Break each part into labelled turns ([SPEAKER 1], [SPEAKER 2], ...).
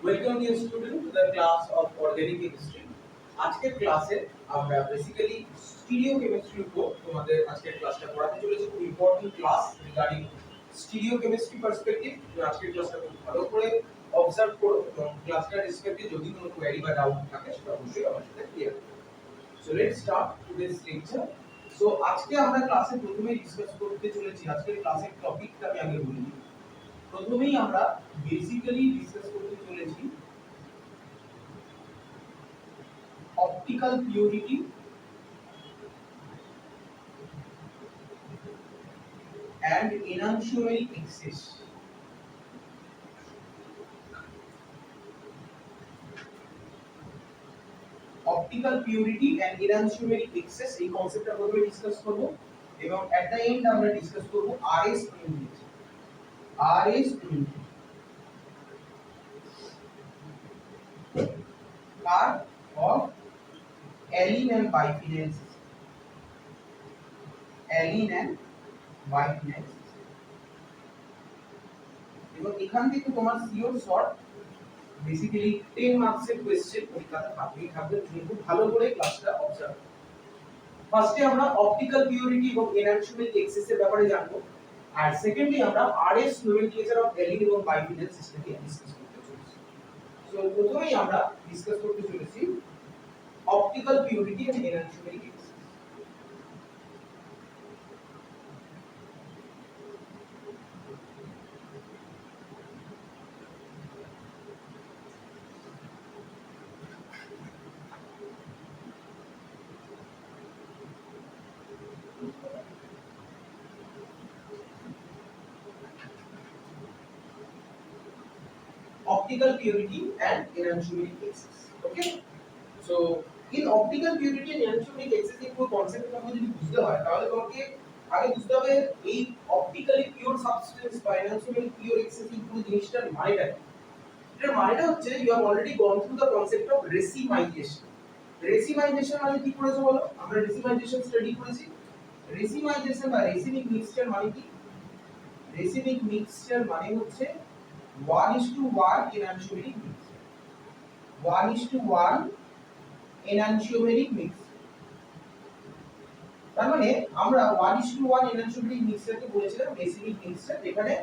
[SPEAKER 1] Welcome dear student to the class of organic chemistry. আজকের ক্লাসে আমরা বেসিক্যালি স্টিরিও কেমিস্ট্রির উপর তোমাদের আজকের ক্লাসটা পড়াতে চলেছি। খুব important class regarding stereo chemistry perspective. তুমি আজকের ক্লাসটা খুব ভালো করে অবজার্ভ করো এবং ক্লাসটার রেসপেক্টে যদি কোনো কোয়েরি বা ডাউট থাকে সেটা অবশ্যই আমার সাথে ক্লিয়ার করো। So let's start today's lecture. So আজকে আমরা ক্লাসে প্রথমেই ডিসকাস করতে চলেছি আজকের ক্লাসের টপিকটা আমি আগে বলি। প্রথমেই আমরা বেসিক্যালি ডিসকাস করতে চলেছি optical purity and enantiomeric excess. Optical purity and enantiomeric excess এই কনসেপ্টটা প্রথমে ডিসকাস করব এবং এট দ্য এন্ড আমরা ডিসকাস করব RS unit. RS unit part of alene and biphenyl system. Alene and biphenyl system. এবং এখান থেকে তোমার সিওর শর্ট বেসিক্যালি 10 মার্কস এর কোশ্চেন পরীক্ষাতে থাকবে। তুমি খুব ভালো করে ক্লাসটা অবজার্ভ। ফার্স্টে আমরা অপটিক্যাল পিউরিটি এবং এনানশিওমেরিক এক্সেস এর ব্যাপারে জানবো, আর সেকেন্ডলি আমরা আরএস নোমেনক্লেচার অফ অ্যালিন এবং বাইফিনাইল সিস্টেম নিয়ে ডিসকাস করতে চলেছি। সো প্রথমেই আমরা ডিসকাস করতে চলেছি optical purity and enantiomeric excess. Optical purity and enantiomeric excess. Okay, so in optical purity and enantiomeric excess এর পুরো কনসেপ্ট তোমাকে যদি বুঝতে হয় তাহলে তোমাকে আগে বুঝতে হবে এই অপটিক্যালি পিওর সাবস্টেন্স বা enantiomeric পিওর এক্সেস এই পুরো জিনিসটার মানেটা কি। এর মানেটা হচ্ছে you have already gone through the concept of racemization. Racemization মানে কি করেছো বলো? আমরা রেসিমাইজেশন স্টাডি করেছি। রেসিমাইজেশন বা রেসিমিক মিক্সচার মানে কি? রেসিমিক মিক্সচার মানে হচ্ছে 1:1 enantiomeric mixture। 1:1 enantiomeric mixture। তার মানে আমরা 1:1 enantiomeric mixture কে বলেছিলাম রেসিমিক মিক্সচার, যেখানে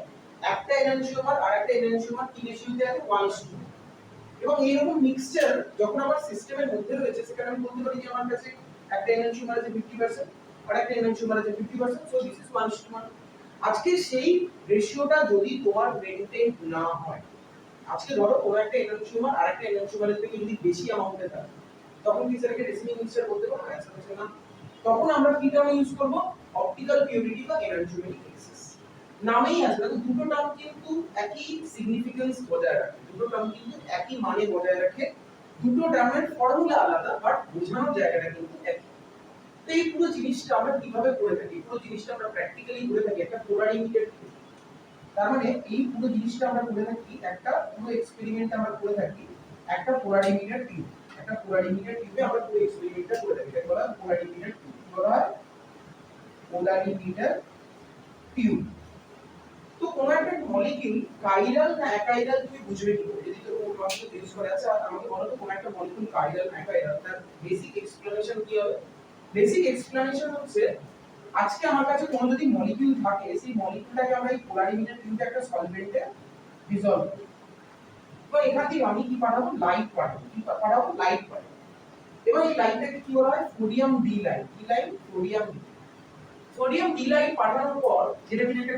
[SPEAKER 1] একটা এনানশিওমার আর একটা এনানশিওমার কি রেশিওতে আছে 1:2। এবং এই রকম মিক্সচার যখন আমার সিস্টেমের মধ্যে রয়েছে সেখানে আমি বলতে পারি যে আমার কাছে একটা এনানশিওমার আছে 50% আর একটা এনানশিওমার আছে 50%, সো দিস ইজ 1:1। আজকে সেই রেশিওটা যদি তোমার মেইনটেইন না হয়, আজকে ধরো কোনো একটা এনানশিওমার আর একটা এনানশিওমারের থেকে যদি বেশি অ্যামাউন্টে থাকে, তখন কি সেটাকে রেসিমিক মিক্সচার বলতে পারবো? অ্যান্সার হচ্ছে না। তখন আমরা কি টার্ম ইউজ করব? অপটিক্যাল পিউরিটি বা এনানশিওমেরিক এক্সেস। নামেই আছে, দেখো দুটো টার্ম কিন্তু একই সিগনিফিকেন্স বজায় রাখে, দুটো টার্ম কিন্তু একই মানে বজায় রাখে, দুটো টার্মের ফর্মুলা আলাদা বাট বোঝানোর জায়গাটা কিন্তু একই। তো এই পুরো জিনিসটা আমরা কিভাবে করে থাকি? পুরো জিনিসটা আমরা প্র্যাকটিক্যালি করে থাকি একটা পোলারিমিটার। তার মানে এই পুরো জিনিসটা আমরা করে থাকি একটা পুরো এক্সপেরিমেন্ট আমরা করে থাকি একটা পোলারিমিটার টিউব। একটা পোলারিমিটার টিউবে আমরা পুরো এক্সপেরিমেন্টটা করে থাকি। এটা বলা হয় পোলারিমিটার টিউব। বলা হয় পোলারিমিটার টিউব। তো কোন একটা মলিকিউল কাইরাল না অ্যাকাইরাল তুমি বুঝবে কি করে? যদি তো কোনো ক্লাসে ইউজ করে আছে, আমাকে বলো তো কোন একটা মলিকিউল কাইরাল না অ্যাকাইরাল, তার বেসিক এক্সপ্লেনেশন কি হবে? বেসিক এক্সপ্লেনেশন হচ্ছে আজকে আমার কাছে কোনো যদি মলিকিউল থাকে, সেই মলিকিউলটাকে আমরা এই পোলারিমিটার টিউবে একটা সলভেন্টে ডিসলভ করি। তো এখান থেকে আমি কি পাঠাবো? লাইট পাঠাবো। কি পাঠাবো? লাইট পাঠাবো। এবং এই লাইটটাকে কি বলা হয়? Sodium D light. কি light? Sodium D. Sodium D light পাঠানোর পর যেটা কিনা একটা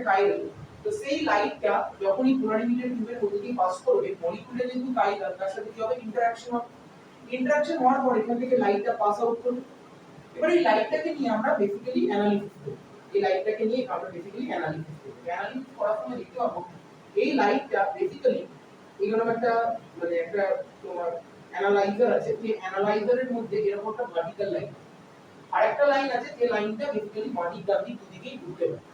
[SPEAKER 1] কাইরাল, তো সেই লাইটটা যখন এই পোলারিমিটার টিউবের মধ্যে দিয়ে পাস করবে, মলিকিউলটা কিন্তু কাইরাল, তার সাথে কি হবে? ইন্টারঅ্যাকশন হবে। ইন্টারঅ্যাকশন হওয়ার পর এখান থেকে লাইটটা পাস আউট করবে। এবার এই লাইটটাকে নিয়ে আমরা বেসিক্যালি অ্যানালিসিস করব। এই লাইটটাকে নিয়ে আমরা বেসিক্যালি অ্যানালিসিস করব। অ্যানালিসিস করার সময় দেখতে পাবো এই লাইটটা বেসিক্যালি এরকম একটা মানে একটা তোমার অ্যানালাইজার আছে, যে অ্যানালাইজারের মধ্যে এরকম একটা ভার্টিক্যাল লাইন, আর একটা লাইন আছে যে লাইনটা বেসিক্যালি মাটির দাবি দুদিকেই ঘুরতে পারে।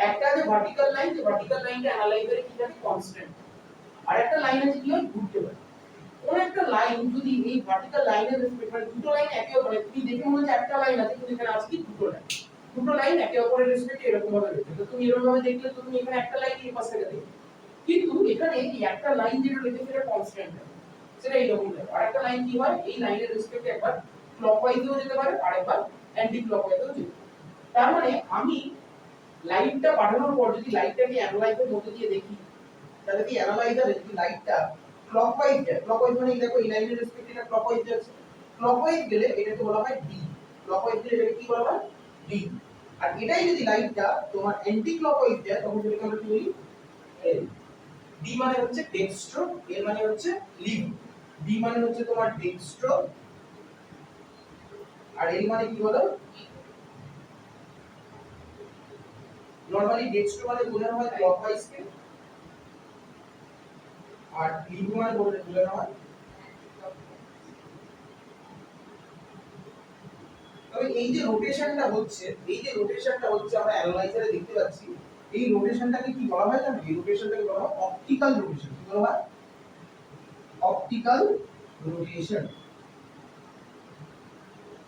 [SPEAKER 1] একটা আছে ভার্টিক্যাল লাইন, যে ভার্টিক্যাল লাইনটা অ্যানালাইজারে কি থাকে? কনস্ট্যান্ট। আর একটা লাইন আছে কি হয়? ঘুরতে পারে। কোন একটা লাইন যদি এই ভার্টিক্যাল লাইনের রেসপেক্ট, মানে দুটো লাইন একই, মানে তুমি দেখে মনে হচ্ছে একটা লাইন আছে কিন্তু এখানে আছে কি দুটো লাইন। দুটো লাইন একে অপরের রেসপেক্টে এরকম ভাবে রয়েছে। তো তুমি এরকম ভাবে দেখলে তো তুমি এখানে একটা লাইন এই পাশে দেখবে, কিন্তু এখানে এই একটা লাইন যেটা রয়েছে সেটা কনস্ট্যান্ট হয়, সেটা এইরকম থাকে। আর একটা লাইন কি হয়, এই লাইনের রেসপেক্টে একবার ক্লকওয়াইজেও যেতে পারে আর একবার অ্যান্টি ক্লকওয়াইজেও যেতে পারে। তার মানে আমি লাইটটা পাঠানোর পর যদি লাইটটাকে অ্যানালাইজারের মধ্যে দিয়ে দেখি, তাহলে কি অ্যানালাইজারে যদি লাইটটা ক্লকওয়াইজ যায়, ক্লকওয়াইজ মানে দেখো এই লাইনের রেসপেক্টে এটা ক্লকওয়াইজ যাচ্ছে, ক্লকওয়াইজ গেলে এটাকে বলা হয় ডি, ক্লকওয়াইজ গেলে এটাকে কি বলা হয় ডি। আর এটাই যদি লাইটটা তোমার অ্যান্টি ক্লকওয়াইজ যায় তখন সেটাকে আমরা কি বলি এল। ডি মানে হচ্ছে ডেক্সট্রো, এল মানে হচ্ছে লিভ। ডি মানে হচ্ছে তোমার ডেক্সট্রো আর এল মানে কি বলো, নরমালি ডেক্সট্রো মানে বোঝানো হয় ক্লকওয়াইজ কে, আর লিভ মানে বোঝানো হয়। তবে এই যে রোটেশনটা হচ্ছে, এই যে রোটেশনটা হচ্ছে আমরা অ্যানালাইজারে দেখতে পাচ্ছি, এই রোটেশনটাকে কি বলা হয় জানো? এই রোটেশনটাকে বলা হয় অপটিক্যাল রোটেশন। কি বলা হয়? Optical rotation.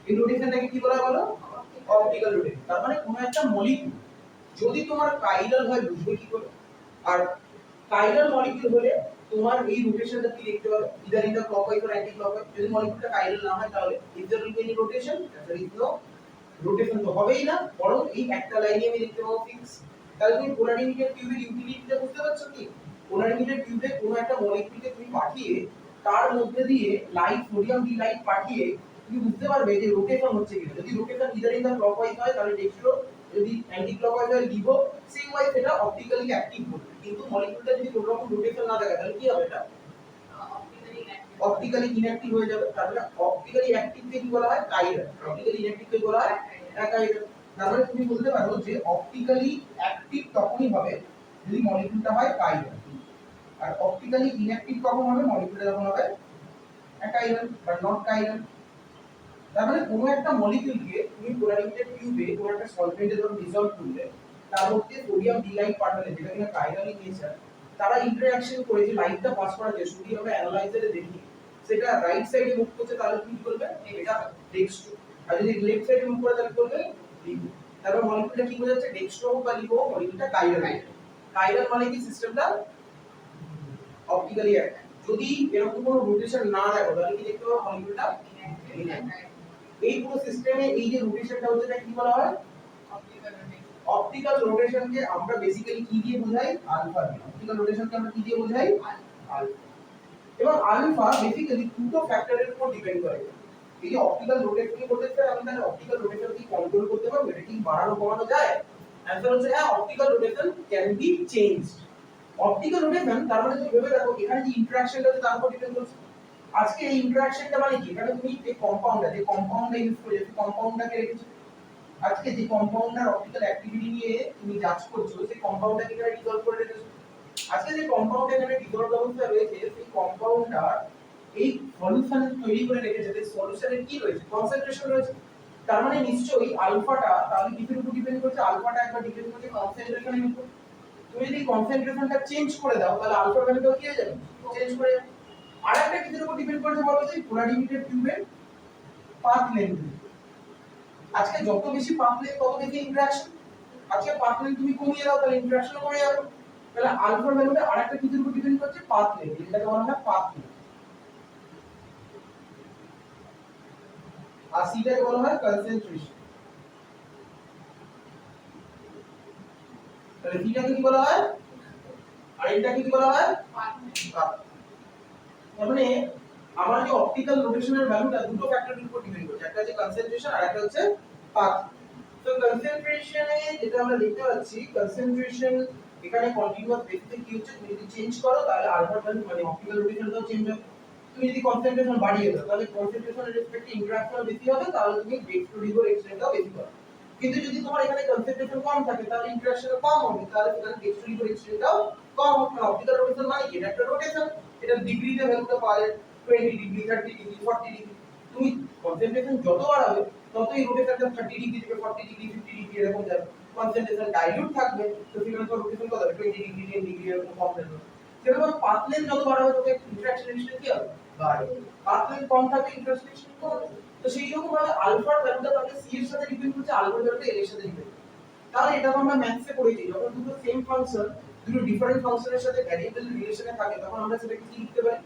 [SPEAKER 1] এই রোটেশনটাকে কি বলা হয় বলো? Optical rotation. তার মানে কোনো একটা মলিকিউল যদি তোমার কাইরাল হয় বুঝবে কি করে? আর কাইরাল মলিকিউল হলে তোমার এই রোটেশনটা কি দেখতে পাবে, either in the clockwise or anti clockwise. যদি মলিকিউলটা কাইরাল না হয় তাহলে is there will be any rotation? There is no rotation, তো হবেই না, বরং এই একটা লাইনে আমি দেখতে পাবো ফিক্স। তাহলে তুমি পোলারিমিটার টিউবের ইউটিলিটিটা বুঝতে পারছো কি? পোলারিমিটার টিউবে কোনো একটা মলিকিউলকে তুমি পাঠিয়ে তার মধ্যে দিয়ে লাইট, সোডিয়াম ডি লাইট পাঠিয়ে তুমি বুঝতে পারবে যে রোটেশন হচ্ছে কিনা। যদি rotation either in the clockwise হয় তাহলে ডেক্সট্রো, যদি অ্যান্টি ক্লকওয়াইজ হয় লিভো, সেম ওয়াইজ এটা অপটিক্যালি অ্যাক্টিভ করবে। কিন্তু মলিকিউলটা যদি কোনো রকম রোটেশন না থাকে তাহলে কি হবে? এটা অপটিক্যালি ইনঅ্যাক্টিভ হয়ে যাবে। তাহলে অপটিক্যালি অ্যাক্টিভ কে কি বলা হয়? কাইরাল। অপটিক্যালি ইনঅ্যাক্টিভ কে বলা হয় কাইরাল। তাহলে তুমি বলতে পারো যে অপটিক্যালি অ্যাক্টিভ তখনই হবে যদি মলিকিউলটা হয় কাইরাল, আর অপটিক্যালি ইনঅ্যাক্টিভ কখন হবে? মলিকিউলটা যখন হবে কাইরাল বাট নট কাইরাল। তার মানে কোনো একটা মলিকিউলকে তুমি পোলারিমিটার টিউবে কোনো একটা সলভেন্টে যখন ডিসলভ করলে তার মধ্যে সোডিয়াম ডি লাইট পাঠালে, যেটা কিনা কাইরাল ইন নেচার, তারা ইন্টারঅ্যাকশন করে যে লাইটটা পাস করা যায় যদি আমরা অ্যানালাইজারে দেখি সেটা রাইট সাইডে মুভ করছে তাহলে কি করবে? এটা ডেক্সট্রো। আর যদি লেফট সাইডে মুভ করে তাহলে কি করবে? লিভো। তারপর মলিকিউলটা কি বোঝাচ্ছে? ডেক্সট্রো হোক বা লিভো হোক, মলিকিউলটা কাইরাল। কাইরাল মানে কি? সিস্টেমটা অপটিক্যালি অ্যাক্টিভ। যদি এরকম কোনো রোটেশন না দেখো তাহলে কি দেখতে পাবো? মলিকিউলটা ইনঅ্যাক্টিভ। এই পুরো সিস্টেমে এই যে রোটেশনটা হচ্ছে এটা কি বলা হয়? অপটিক্যাল রোটেশনকে আমরা বেসিক্যালি কি দিয়ে বোঝাই? আলফা দিয়ে। অপটিক্যাল রোটেশনকে আমরা কি দিয়ে বোঝাই? আলফা। এবং আলফা বেসিক্যালি দুটো ফ্যাক্টরের উপর ডিপেন্ড করে। এই যে অপটিক্যাল রোটেশন করতে চাই আমি, তাহলে অপটিক্যাল রোটেশন কি কন্ট্রোল করতে পারবো? এটা কি বাড়ানো কমানো যায়? অ্যানসার হচ্ছে হ্যাঁ, optical rotation can be changed. Optical rotation তার মানে তুমি ভেবে দেখো এখানে যে ইন্টারঅ্যাকশনটা আছে তার উপর ডিপেন্ড করছে। আজকে এই ইন্টারঅ্যাকশনটা মানে কি? এখানে তুমি যে কম্পাউন্ডটা ইউজ করে যে কম্পাউন্ডটাকে রেখেছো, আজকে যে কম্পাউন্ডার অপটিক্যাল অ্যাক্টিভিটি নিয়ে তুমি জাজ করছো সেই কম্পাউন্ডটাকে এখানে ডিসলভ করে রেখেছো। আজকে যে কম্পাউন্ড এখানে ডিসলভ অবস্থায় রয়েছে সেই কম্পাউন্ডার এই সলিউশন তৈরি করে রেখেছে, সেই সলিউশনের কি রয়েছে? কনসেন্ট্রেশন রয়েছে। তার মানে নিশ্চয়ই আলফাটা তাহলে কিসের উপর ডিপেন্ড করছে? আলফাটা একবার ডিপেন্ড করছে কনসেন্ট্রেশনের উপর। তুমি যদি কনসেন্ট্রেশনটা চেঞ্জ করে দাও তাহলে আলফার ভ্যালুটা কি হয়ে যাবে? চেঞ্জ করে যাবে। আরেকটা কিসের উপর ডিপেন্ড করছে বলো তো? পোলারিমিটার টিউবের পাথ লেন্থ। আজকে যত বেশি পাথ লেন্থ তত বেশি ইন্টারঅ্যাকশন। আজকে পাথ লেন্থ তুমি কমিয়ে দাও তাহলে ইন্টারঅ্যাকশন কমে যাবে। তাহলে আলফার ভ্যালুটা আরেকটা কিসের উপর ডিপেন্ড করছে? Path length. এটাকে বলা হয় পাথ লেন্থ। আর সিটাকে বলা হয় কনসেন্ট্রেশন। তাহলে সিটাকে কি বলা হয়? আর এটাকে কি বলা হয়? পাথ। তার মানে আমার যে অপটিক্যাল রোটেশনের ভ্যালুটা দুটো ফ্যাক্টরের উপর ডিপেন্ড করছে, একটা হচ্ছে কনসেন্ট্রেশন আর একটা হচ্ছে পাথ। তো কনসেন্ট্রেশনে যেটা আমরা দেখতে পাচ্ছি, কনসেন্ট্রেশন এখানে কন্টিনিউয়াস বেসিসে কি হচ্ছে, তুমি যদি চেঞ্জ করো তাহলে আলফা ভ্যালু মানে অপটিক্যাল রোটেশনটাও চেঞ্জ হবে। তুমি যদি কনসেন্ট্রেশন বাড়িয়ে দাও তাহলে কনসেন্ট্রেশনের রেসপেক্টে ইন্টারঅ্যাকশন বেশি হবে, তাহলে তুমি ডেক্সট্রো লিভোর এক্সটেন্টটাও বেশি পাবে। কিন্তু যদি তোমার এখানে কনসেন্ট্রেশন কম থাকে তাহলে ইন্টারঅ্যাকশন কম হবে, তাহলে সেখানে ডেক্সট্রো লিভোর এক্সটেন্টটাও কম হবে। অপটিক্যাল রোটেশন মানে কি? এটা একটা রোটেশন। এটা ডিগ্রিতে ভ্যালুটা পাওয়া যায়, 20 ডিগ্রি, 30 ডিগ্রি, 40 ডিগ্রি। তুমি কনসেন্ট্রেশন যত বাড়াবে তত এই রোটেশনটা 30 ডিগ্রি থেকে 40 ডিগ্রি, 50 ডিগ্রি এরকম যাবে। কনসেন্ট্রেশন ডাইলিউট থাকবে তো সেখানে তো রোটেশন কত হবে? 20 ডিগ্রি, 10 ডিগ্রি এরকম কম যাবে। সেরকম পাথ লেন্থ যত বাড়াবে তত ইন্টারঅ্যাকশন রেশিও কি হবে? বাড়ে, পাথ লেন্থ কম থাকলে ইন্টারসেকশন কম। তো সেই রকম ভাবে আলফার ভ্যালুটা তাহলে সি এর সাথে ডিপেন্ড করছে, আলফার ভ্যালুটা এল এর সাথে ডিপেন্ড করছে। তাহলে এটা আমরা ম্যাথসে পড়েছি, যখন দুটো সেম ফাংশন দুটো ডিফারেন্ট ফাংশনের সাথে ভ্যারিয়েবল রিলেশনে থাকে তখন আমরা সেটাকে কি লিখতে পারি,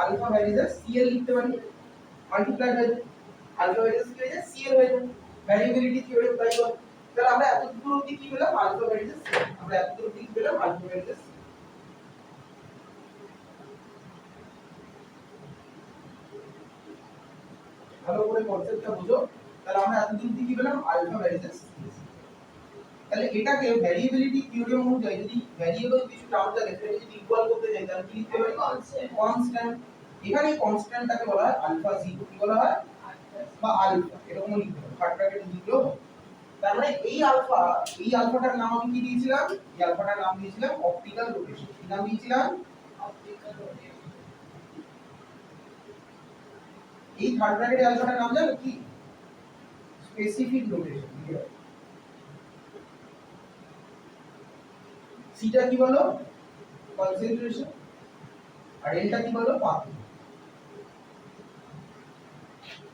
[SPEAKER 1] আলফা ভ্যারিয়েবল সি এর লিখতে পারি, মাল্টিপ্লাই হয়ে যায় আলফা ভ্যারিয়েবল কি হয়ে যায় সি এর হয়ে যায়, ভ্যারিয়েবিলিটি থিওরেম তাই বলে। তাহলে আমরা এতদূর অবধি কি পেলাম, আলফা ভ্যারিয়েবল সি, আমরা এতদূর অবধি কি পেলাম, আলফা ভ্যারিয়েবল সি। ভালো করে কনসেপ্টটা বুঝো। তাহলে আমরা এতদূর অবধি কি পেলাম, আলফা ভ্যারিয়েবল সি। তাহলে এটাকে ভ্যারিয়েবিলিটি থিওরেম অনুযায়ী যদি ভ্যারিয়েবল কিছু টার্ম থাকে সেটা যদি ইকুয়াল করতে যাই তাহলে কি লিখতে পারি, কনস্ট্যান্ট। এখানে কনস্ট্যান্টটাকে বলা হয় আলফা জিরো, কি বলা হয়, বা আলফা, এরকম লিখতে হবে, থার্ড ব্র্যাকেট লিখলেও। তার মানে এই আলফাটার নাম আমি কি দিয়েছিলাম, এই আলফাটার নাম দিয়েছিলাম অপটিক্যাল রোটেশন। কি নাম দিয়েছিলাম, অপটিক্যাল রোটেশন। এই থার্ড ব্র্যাকেটে আলফাটার নাম জানো কি, স্পেসিফিক রোটেশন। সিটা কি বলো, কনসেন্ট্রেশন, আর এলটা কি বলো, পাথ।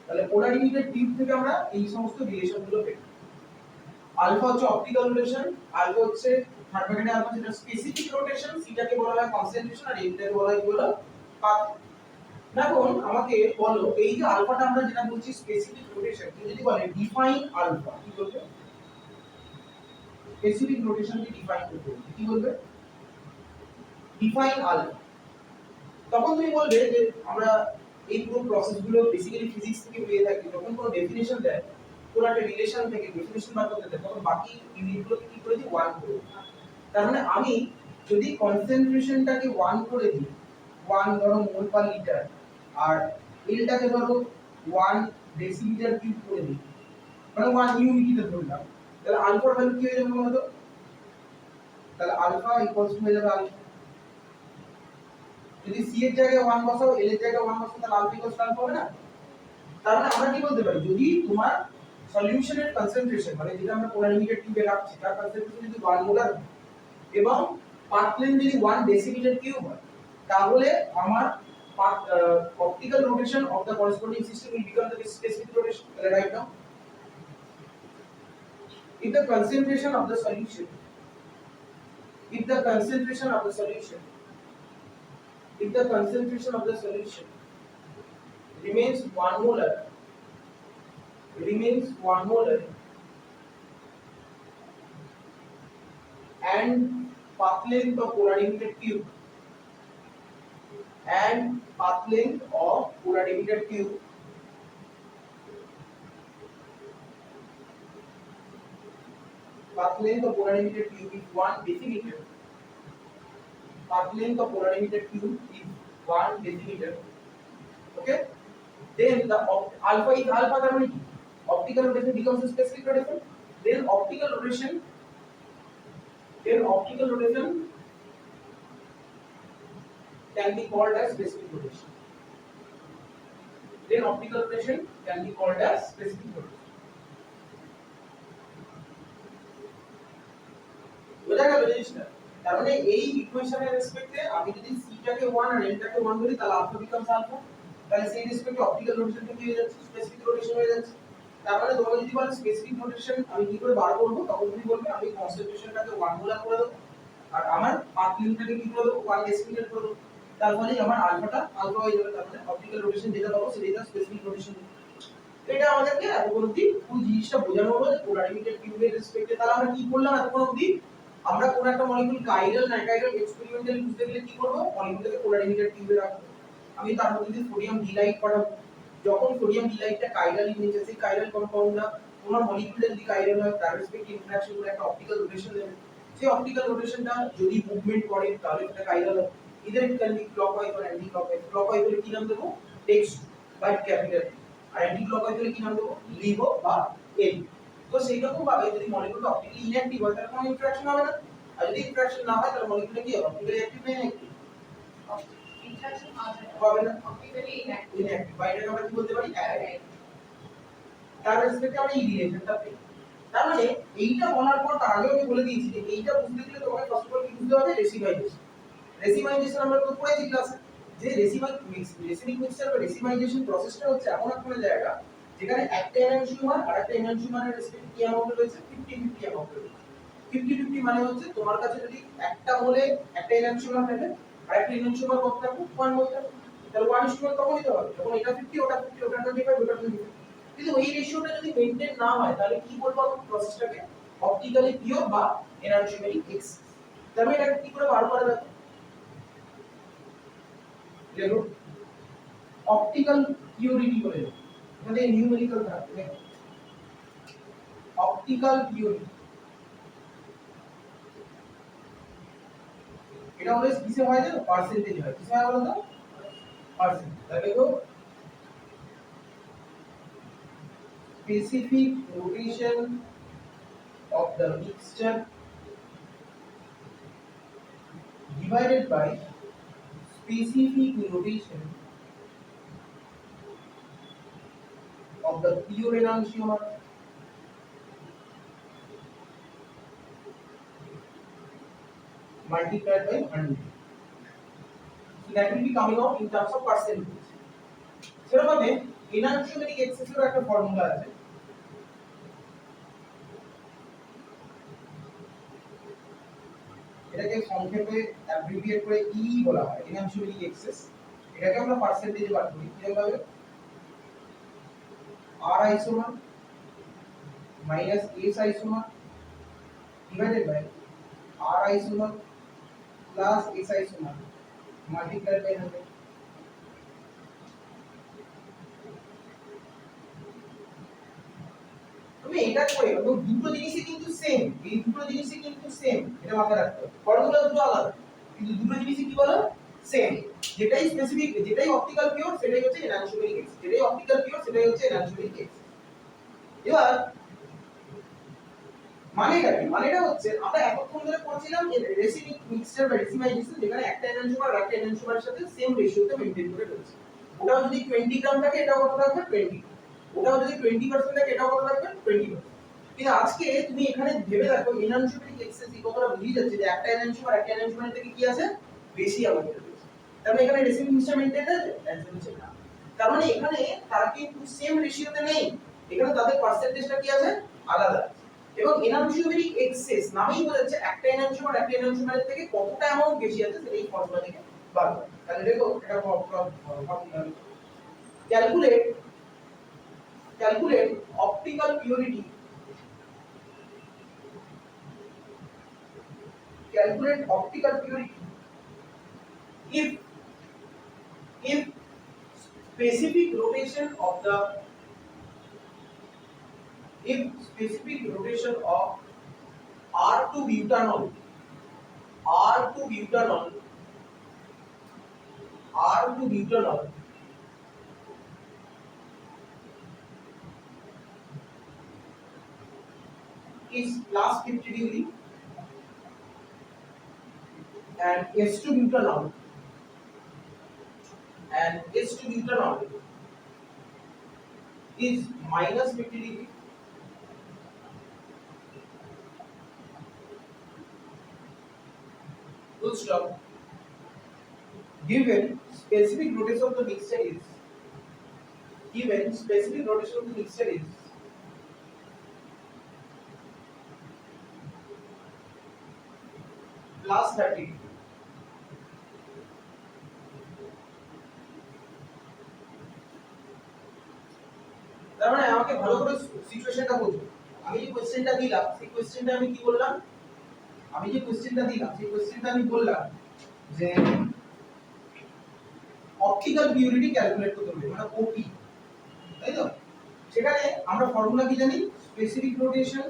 [SPEAKER 1] তাহলে পোলারিমিটার টিউব থেকে আমরা এই সমস্ত রিলেশনগুলো পেলাম। আলফা হচ্ছে অপটিক্যাল রোটেশন, আলফা হচ্ছে থার্ড ব্র্যাকেটে আলফা যেটা স্পেসিফিক রোটেশন, সিটাকে বলা হয় কনসেন্ট্রেশন, আর এলটাকে বলা হয় কি বলো, পাথ। এখন আমাকে বলো এই যে আলফাটা আমরা যেটা বলছি স্পেসিফিক রোটেশন, তুমি যদি বলে ডিফাইন আলফা, কি বলবে, স্পেসিফিক রোটেশনকে ডিফাইন করতে কি বলবে, ডিফাইন আলফা। তখন তুমি বলবে যে আমরা এই পুরো প্রসেসগুলো বেসিক্যালি ফিজিক্স থেকে পেয়ে থাকি, যখন কোনো ডেফিনিশন দেয় কোন একটা রিলেশন থেকে ডেফিনিশন বার করতে দেয় তখন বাকি ইউনিটগুলোকে কি করে দিই, 1 করে দিই। তার মানে আমি যদি কনসেন্ট্রেশনটাকে 1 করে দিই, 1 ধরো মোল পার লিটার, আর এলটাকে ধরো 1 ডেসিলিটার কিউব করে দিই, মানে 1 ইউনিটে ধরলাম, তাহলে আলফার ভ্যালু কি হয়ে যাবে বলতো, তাহলে আলফা ইকুয়ালস টু হয়ে যাবে আলফা। যদি সি এর জায়গায় 1 বসাও, এল এর জায়গায় 1 বসাও, তাহলে আলফা ইকুয়ালস আলফা হবে না। তার মানে আমরা কি বলতে পারি, যদি তোমার সলিউশনের কনসেন্ট্রেশন মানে যেটা আমরা পোলারিমিটার টিউবে রাখছি তার কনসেন্ট্রেশন যদি 1 মোলার এবং পাথ লেন্থ যদি 1 ডেসিমিটার কিউব হয়, তাহলে আমার optical rotation of the corresponding system will become the specific rotation. Right now, if the concentration of the solution, if the concentration of the solution, if the concentration of the solution remains 1 molar, and path length of polarimeter tube and path length of polarimeter tube path length of polarimeter tube is 1 decimeter, path length of polarimeter tube is 1 decimeter, okay, then the alpha is alpha, that means optical rotation becomes a specific rotation, then optical rotation can be called as specific rotation, then optical rotation can be called as specific rotation. বোঝা গেল জিনিসটা। তার মানে এই ইকুয়েশনের রেসপেক্টে আমি যদি সিটাকে 1 আর এলটাকে 1 ধরি তাহলে আলফা বিকামস আলফা, তাহলে সেই রেসপেক্টে অপটিক্যাল রোটেশনটা কি হয়ে যাচ্ছে, স্পেসিফিক রোটেশন হয়ে যাচ্ছে। তার মানে তোমরা যদি বলো স্পেসিফিক রোটেশন আমি কি করে বার করব, তখন তুমি বলবে আমি কনসেন্ট্রেশনটাকে 1 মোলার করে দেব আর আমার পাথ লেন্থটাকে কি করে দেব, 1 ডেসিমিটার করে দেব, তার ফলে আমার আলফাটা আলফা হয়ে যাবে। তার মানে অপটিক্যাল রোটেশন যেটা পাবো সেটা স্পেসিফিক রোটেশন। এটা আমাদেরকে এতক্ষণ অবধি পুরো জিনিসটা বোঝানো হলো যে পোলারিমিটার টিউবের রেসপেক্টে। তাহলে আমরা কি করলাম এতক্ষণ অবধি, আমরা কোন একটা মলিকিউল কাইরাল না কাইরাল এক্সপেরিমেন্টালি বুঝতে গেলে কি করব, মলিকিউলটাকে পোলারিমিটার টিউবে রাখবো। আমি তার মধ্যে যদি সোডিয়াম ডিলাইট পাঠাবো, যখন সোডিয়াম ডিলাইটটা কাইরাল ইন নেচার, সেই কাইরাল কম্পাউন্ডটা কোনো মলিকিউলের যদি কাইরাল হয় তার রেসপেক্টিভ ইন্টারঅ্যাকশন করে একটা অপটিক্যাল রোটেশন দেবে। সেই অপটিক্যাল রোটেশনটা যদি মুভমেন্ট করে তাহলে সেটা কাইরাল হবে। Either it can be clockwise or anti clockwise. Clockwise হলে কি নাম দেবো, টেক্সট বা ক্যাপিটাল, আর অ্যান্টি ক্লকওয়াইজ হলে কি নাম দেবো, লিভো বা এল। তো সেই রকম ভাবে যদি মলিকিউলটা অপটিক্যালি ইনঅ্যাক্টিভ হয় তাহলে কোনো ইন্টারঅ্যাকশন হবে না, আর যদি ইন্টারঅ্যাকশন না হয় তাহলে মলিকিউলটা কি হবে, অপটিক্যালি অ্যাক্টিভ না ইনঅ্যাক্টিভ, ইন্টারঅ্যাকশন হবে না, অপটিক্যালি ইনঅ্যাক্টিভ। বা এটাকে আমরা কি বলতে পারি, তার রেসপেক্টে আমরা এই রিলেশনটা পাই। তার মানে এইটা বলার পর তার আগে আমি বলে দিয়েছি যে এইটা বুঝতে গেলে তোমাকে ফার্স্ট অফ অল কি বুঝতে হবে, রেসিভাইজেশন। রেসিভাইজেশন আমরা তো পড়েছি ক্লাসে, যে রেসিমিক মিক্সচার বা রেসিমাইজেশন প্রসেসটা হচ্ছে এমন একটা জায়গা যেখানে একটা এনানসিউমার আর একটা এনানসিউমারের রেসপেক্টিভ কি অ্যামাউন্ট রয়েছে 50-50 অ্যামাউন্ট রয়েছে। 50-50 মানে হচ্ছে তোমার কাছে যদি একটা মোলে একটা এনানসিউমার থাকে আর একটা এনানসিউমার কত থাকবে 1 মোল থাকবে, তাহলে 1:1 তখন দিতে হবে যখন এটা 50 ওটা 50 ওটা 25 ওটা 25। কিন্তু এই রেশিওটা যদি মেইনটেইন না হয় তাহলে কি বলবো আমরা প্রসেসটাকে অপটিক্যালি পিওর বা এনানসিউমেরিক এক্সেস। তাহলে এটা কি করে বার করা যাবে? দেখো অপটিক্যাল পিউরিটি বলে মানে নিউমেরিক্যাল থাকবে অপটিক্যাল পিউরিটি। এটা অলওয়েজ কিসে হয় জানো? পার্সেন্টেজ হয়। কিসে হয় বলো তো? পার্সেন্ট। তাহলে দেখো specific rotation of the mixture divided by specific rotation of the pure enantiomer multiplied by 100. So that will be coming out in terms of percentage. সেরকমভাবে enantiomeric excess এর একটা ফর্মুলা আছে। এটাকে সংক্ষেপে অ্যাব্রিভিয়েট করে ই বলা হয় enantiomeric excess। এটাকে আমরা পার্সেন্টেজে বার করি কিরকম ভাবে? R isomer minus S isomer divided by R isomer plus S isomer multiplied by 100. তুমি এটা করে এবং দুটো জিনিসই কিন্তু সেম, এই দুটো জিনিসই কিন্তু সেম, এটা মাথায় রাখতে হবে। ফর্মুলা দুটো আলাদা কিন্তু দুটো জিনিসই কি বলো? সেম। যেটাই স্পেসিফিক যেটাই অপটিক্যাল পিওর সেটাই হচ্ছে এনানসিওমেরিক এক্স, যেটাই অপটিক্যাল পিওর সেটাই হচ্ছে এনানসিওমেরিক এক্স। এবার মানেটা কি? মানেটা হচ্ছে আমরা এতক্ষণ ধরে পড়ছিলাম রেসিমিক মিক্সচার বা রেসিমাইজেশন যেখানে একটা এনানসিওমার আর একটা এনানসিওমারের সাথে সেম রেশিওতে মেইনটেইন করে রয়েছে। ওটাও যদি 20 গ্রাম থাকে এটাও কত থাকবে 20, ওটাও যদি 20% থাকে এটাও কত থাকবে 20%। কিন্তু আজকে তুমি এখানে ভেবে দেখো এনানসিওমেরিক এক্সেস এই কথাটা বুঝিয়ে যাচ্ছে যে একটা এনানসিওমার একটা এনানসিওমারের থেকে কি আছে বেশি আমাদের রয়েছে। তার মানে এখানে রেসিমিক মিক্সচার মেইনটেইন আছে? অ্যানসার হচ্ছে না। তার মানে এখানে তারা কিন্তু সেম রেশিওতে নেই, এখানে তাদের পার্সেন্টেজটা কি আছে আলাদা। এবং এনানসিওমেরিক এক্সেস নামেই বোঝাচ্ছে একটা এনানসিওমার একটা এনানসিওমারের থেকে কতটা অ্যামাউন্ট বেশি আছে সেটা এই ফর্মুলা থেকে বার করো। তাহলে দেখো এটা calculate optical purity, calculate optical purity if specific rotation of R2 butanol is plus 50 degree and S2 butanol is minus 50 degree, full stop. Given specific rotation of the mixture is plus 30. তার মানে আমাকে ভালো করে সিচুয়েশনটা বুঝো। আমি যে কোশ্চেনটা দিলাম সেই কোশ্চেনটা আমি কি বললাম? আমি বললাম যে অপটিক্যাল পিউরিটি ক্যালকুলেট করতে হবে মানে ওপি, তাই তো? সেখানে আমরা ফর্মুলা কি জানি? Specific rotation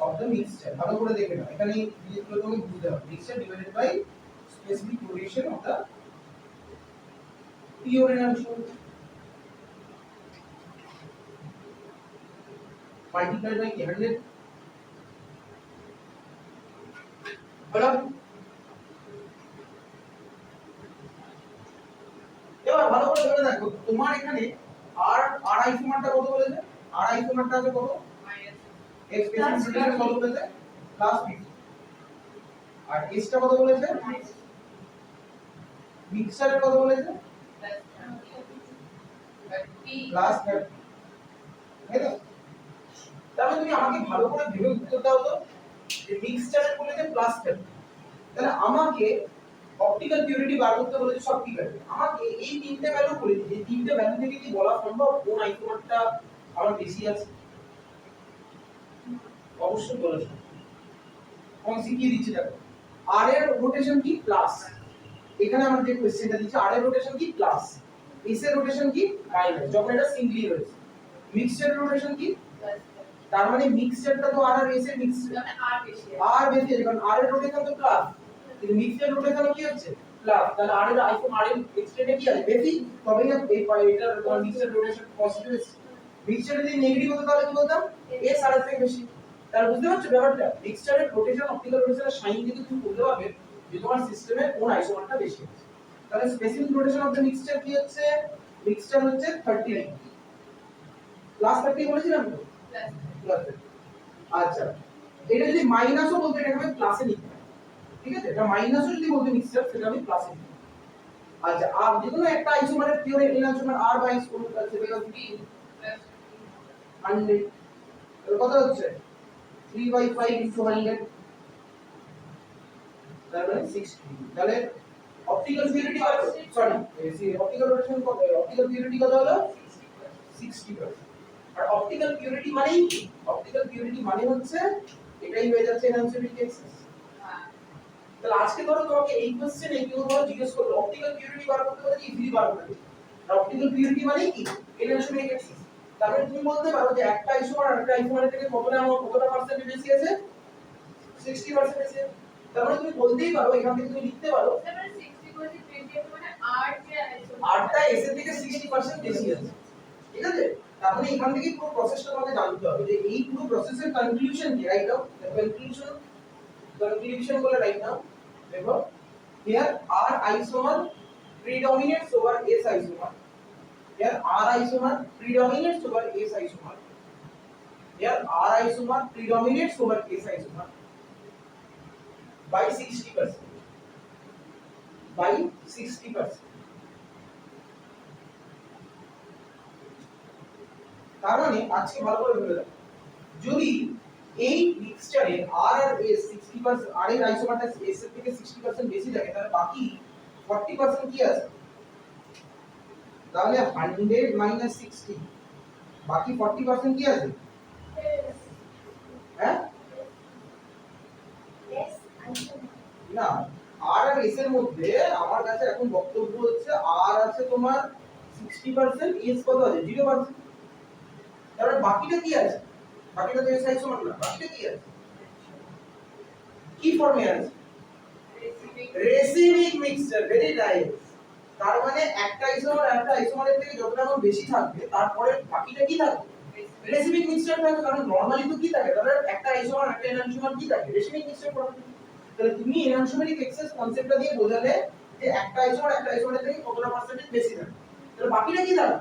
[SPEAKER 1] of the mixture. ভালো করে দেখে নাও, এখানে জিনিসগুলো তোমাকে বুঝতে হবে। Mixture divided by specific rotation of the pure enantiomer multiplied by 100. বলো এবার ভালো করে ধরে দেখো তোমার এখানে আর আইসোমারটা কত বলেছে? আর আইসোমারটা আছে কত? x স্পেসিফিক কত বলেছে? প্লাস 50। আর s টা কত বলেছে? মিক্সচারের কথা বলেছে প্লাস 30, তাই তো? তাহলে তুমি আমাকে ভালো করে ভেবে উত্তর দাও তো, যে মিক্সচারের বলেছে প্লাস 30, তাহলে আমাকে অপটিক্যাল পিউরিটি বার করতে বলেছে, সব ঠিক আছে, আমাকে এই তিনটে ভ্যালু বলেছে, এই তিনটে ভ্যালু থেকে কি বলা সম্ভব কোন আইসোমারটা আমার বেশি আছে? অবশ্যই বলেছে। এবং শিখিয়ে দিচ্ছি, দেখো আর এর রোটেশন কি প্লাস, এখানে আমরা যে কোশ্চেনটা দিচ্ছি আর এর রোটেশন কি প্লাস, এস এর রোটেশন কি মাইনাস, যখন এটা সিঙ্গলি রয়েছে। মিক্সচারের রোটেশন কি, তার মানে মিক্সচারটা তো আর এস এর মিক্সচার আর বেশি আছে, কারণ আর এর রোটেশন তো প্লাস, কিন্তু মিক্সচার রোটেশন কি হচ্ছে প্লাস, তাহলে আর এর আইফোন আর এর এক্সটেন্ডে কি আছে বেশি, তবেই না এই এটার মিক্সচার রোটেশন পজিটিভ আছে। মিক্সচার যদি নেগেটিভ হতো তাহলে কি বলতাম এস আর এর থেকে বেশি। তাহলে বুঝতে পারছো ব্যাপারটা, মিক্সচারের রোটেশন অপটিক্যাল রোটেশনের সাইন থেকে তুমি বলতে পারবে যে তোমার সিস্টেমে কোন আইসোমারটা বেশি আছে। তাহলে specific rotation of the mixture কি হচ্ছে, মিক্সচার হচ্ছে 30 প্লাস 30 বলেছিলাম তো, প্লাস 30। আচ্ছা, এটা যদি মাইনাসও বলতে এটাকে আমি প্লাসে নিতে পারি, ঠিক আছে, এটা মাইনাসও যদি বলতে মিক্সচার সেটা আমি প্লাসে নিতে পারি। আচ্ছা, আর যে কোনো একটা আইসোমারের পিওর এনালসোমার আর বাই কোন আছে বের হবে 100, তাহলে কত হচ্ছে 3/5 into 100, তার মানে 60। তাহলে অপটিক্যাল পিউরিটি কত, সরি অপটিক্যাল রোটেশন কত, অপটিক্যাল পিউরিটি কত হলো 60%। আর অপটিক্যাল পিউরিটি মানেই কি, অপটিক্যাল পিউরিটি মানে হচ্ছে এটাই হয়ে যাচ্ছে এনহান্সিবিলিটি এক্সেস। তাহলে আজকে ধরো তোমাকে এই কোশ্চেনে কেউ ধরো জিজ্ঞেস করলো অপটিক্যাল পিউরিটি বার করতে বলে ইজিলি বার করতে হবে, আর অপটিক্যাল পিউরিটি মানে কি এনহান্সিবিলিটি এক্সেস। তারপরে তুমি বলতে পারো যে একটা আইসোমার আরেকটা আইসোমারের থেকে কতটা পার্সেন্ট বেশি আছে, 60% বেশি আছে। তারপরে তুমি বলতেই পারো, এখান থেকে তুমি লিখতে পারো
[SPEAKER 2] তারপরে 60 বলতে 20 মানে আর যে আইসোমার
[SPEAKER 1] আরটা এস এর থেকে 60% বেশি আছে, ঠিক আছে। তার মানে এখান থেকে পুরো প্রসেসটা তোমাকে জানতে হবে যে এই পুরো প্রসেসের কনক্লুশন কি, রাইট নাও কনক্লুশন বলে রাইট নাও। দেখো here R isomer predominates over S isomer, here R isomer predominates over S isomer, here R isomer predominates over S isomer by 60%, by 60%। তার মানে আজকে ভালো করে ভেবে দেখো, যদি এই মিক্সচারে আর আর এস 60%, আর এর আইসোমারটা এস এর থেকে 60% বেশি থাকে, তাহলে বাকি 40% কি আছে, তাহলে 100 মাইনাস 60, বাকি 40% কি আছে, হ্যাঁ না, আর আর এস এর মধ্যে আমার কাছে এখন বক্তব্য হচ্ছে আর আছে তোমার 60%, এস কত আছে 0%, তাহলে বাকিটা কি আছে, বাকিটা তো এস আইসোমার না, বাকিটা কি আছে, কি ফর্মে আছে, রেসিভিং মিক্সচার, ভেরি নাইস। তার মানে একটা আইসোমার একটা আইসোমারের থেকে যতটা আমার বেশি থাকবে তারপরে বাকিটা কি থাকবে, রেসিভিং মিক্সচার থাকবে, কারণ নরমালি তো কি থাকে, তাহলে একটা আইসোমার একটা এনানসোমার কি থাকে, রেসিভিং মিক্সচার প্রপার্টি। তাহলে তুমি এনানসোমেরিক এক্সেস কনসেপ্টটা দিয়ে বোঝালে যে একটা আইসোমার একটা আইসোমারের থেকে কতটা পার্সেন্টেজ বেশি থাকে, তাহলে বাকিটা কি থাকবে,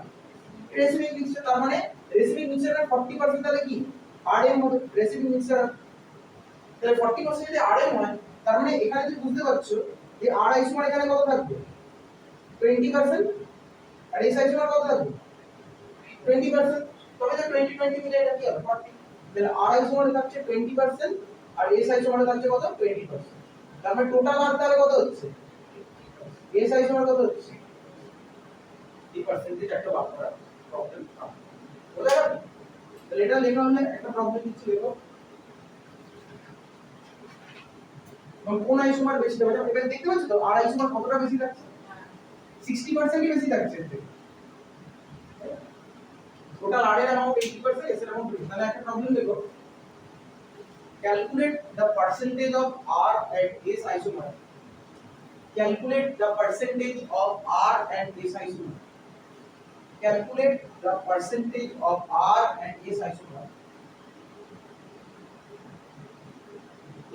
[SPEAKER 1] রেসিভিং মিক্সচার। তার মানে রেসিভিং মিক্সচারের 40% তাহলে কি আর এর মধ্যে রেসিভিং মিক্সচার, তাহলে 40% যদি আর এম হয়, তার মানে এখানে তুমি বুঝতে পারছো যে আর আইসোমার এখানে কত থাকবে 20%, আর এস আইসোমার কত থাকবে 20%, তবে তো 20 মিলে এটা কি হবে 40। তাহলে আর আইসোমারে থাকছে 20% আর এস আইসোমারে থাকছে কত 20%, তার মানে টোটাল আর তাহলে কত হচ্ছে, এস আইসোমার কত হচ্ছে, এই পার্সেন্টেজ একটা বার করা প্রবলেম বুঝা গেল। তাহলে এটা লেখা হলে একটা প্রবলেম দিচ্ছি, দেখো কোন আইসোমার বেশি থাকবে, এটা দেখতে পাচ্ছ তো আর আইসোমার কতটা বেশি থাকছে, 60% বেশি থাকছে, টোটাল আর এর অ্যামাউন্ট 80%, এস এর অ্যামাউন্ট 20। তাহলে একটা প্রবলেম দেখো, calculate the percentage of R and S isomer, calculate the percentage of R and S isomer, calculate the percentage of R and S isomer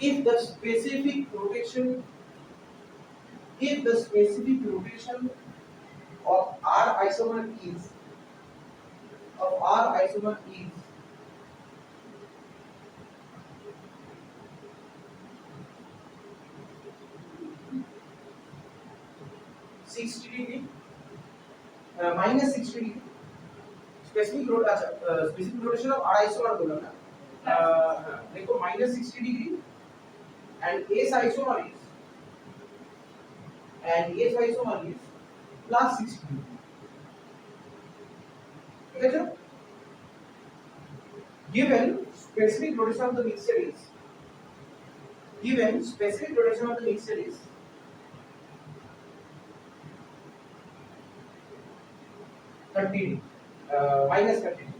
[SPEAKER 1] if the specific rotation of R isomer is minus 60 degree. Specific rotation of R isomer बोला ना, देखो minus 60 degree and S isomer is plus 60 degree. Okay, sir? Given specific rotation of the mixture is 30 degree, minus 30 degree.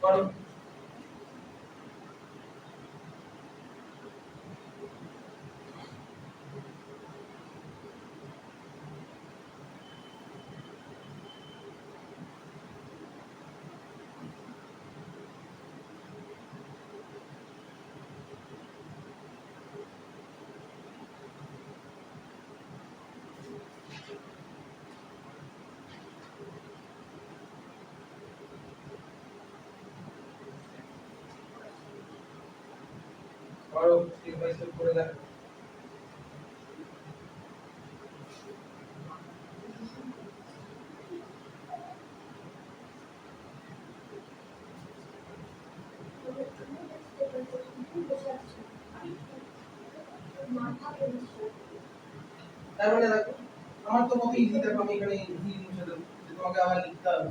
[SPEAKER 1] Got it? और step by step করে দেখ তার মানে দেখো আমার তো কত ইজি, দেখো আমি এখানে ইজি মুছে দেব, তোমাকে আবার লিখতে হবে।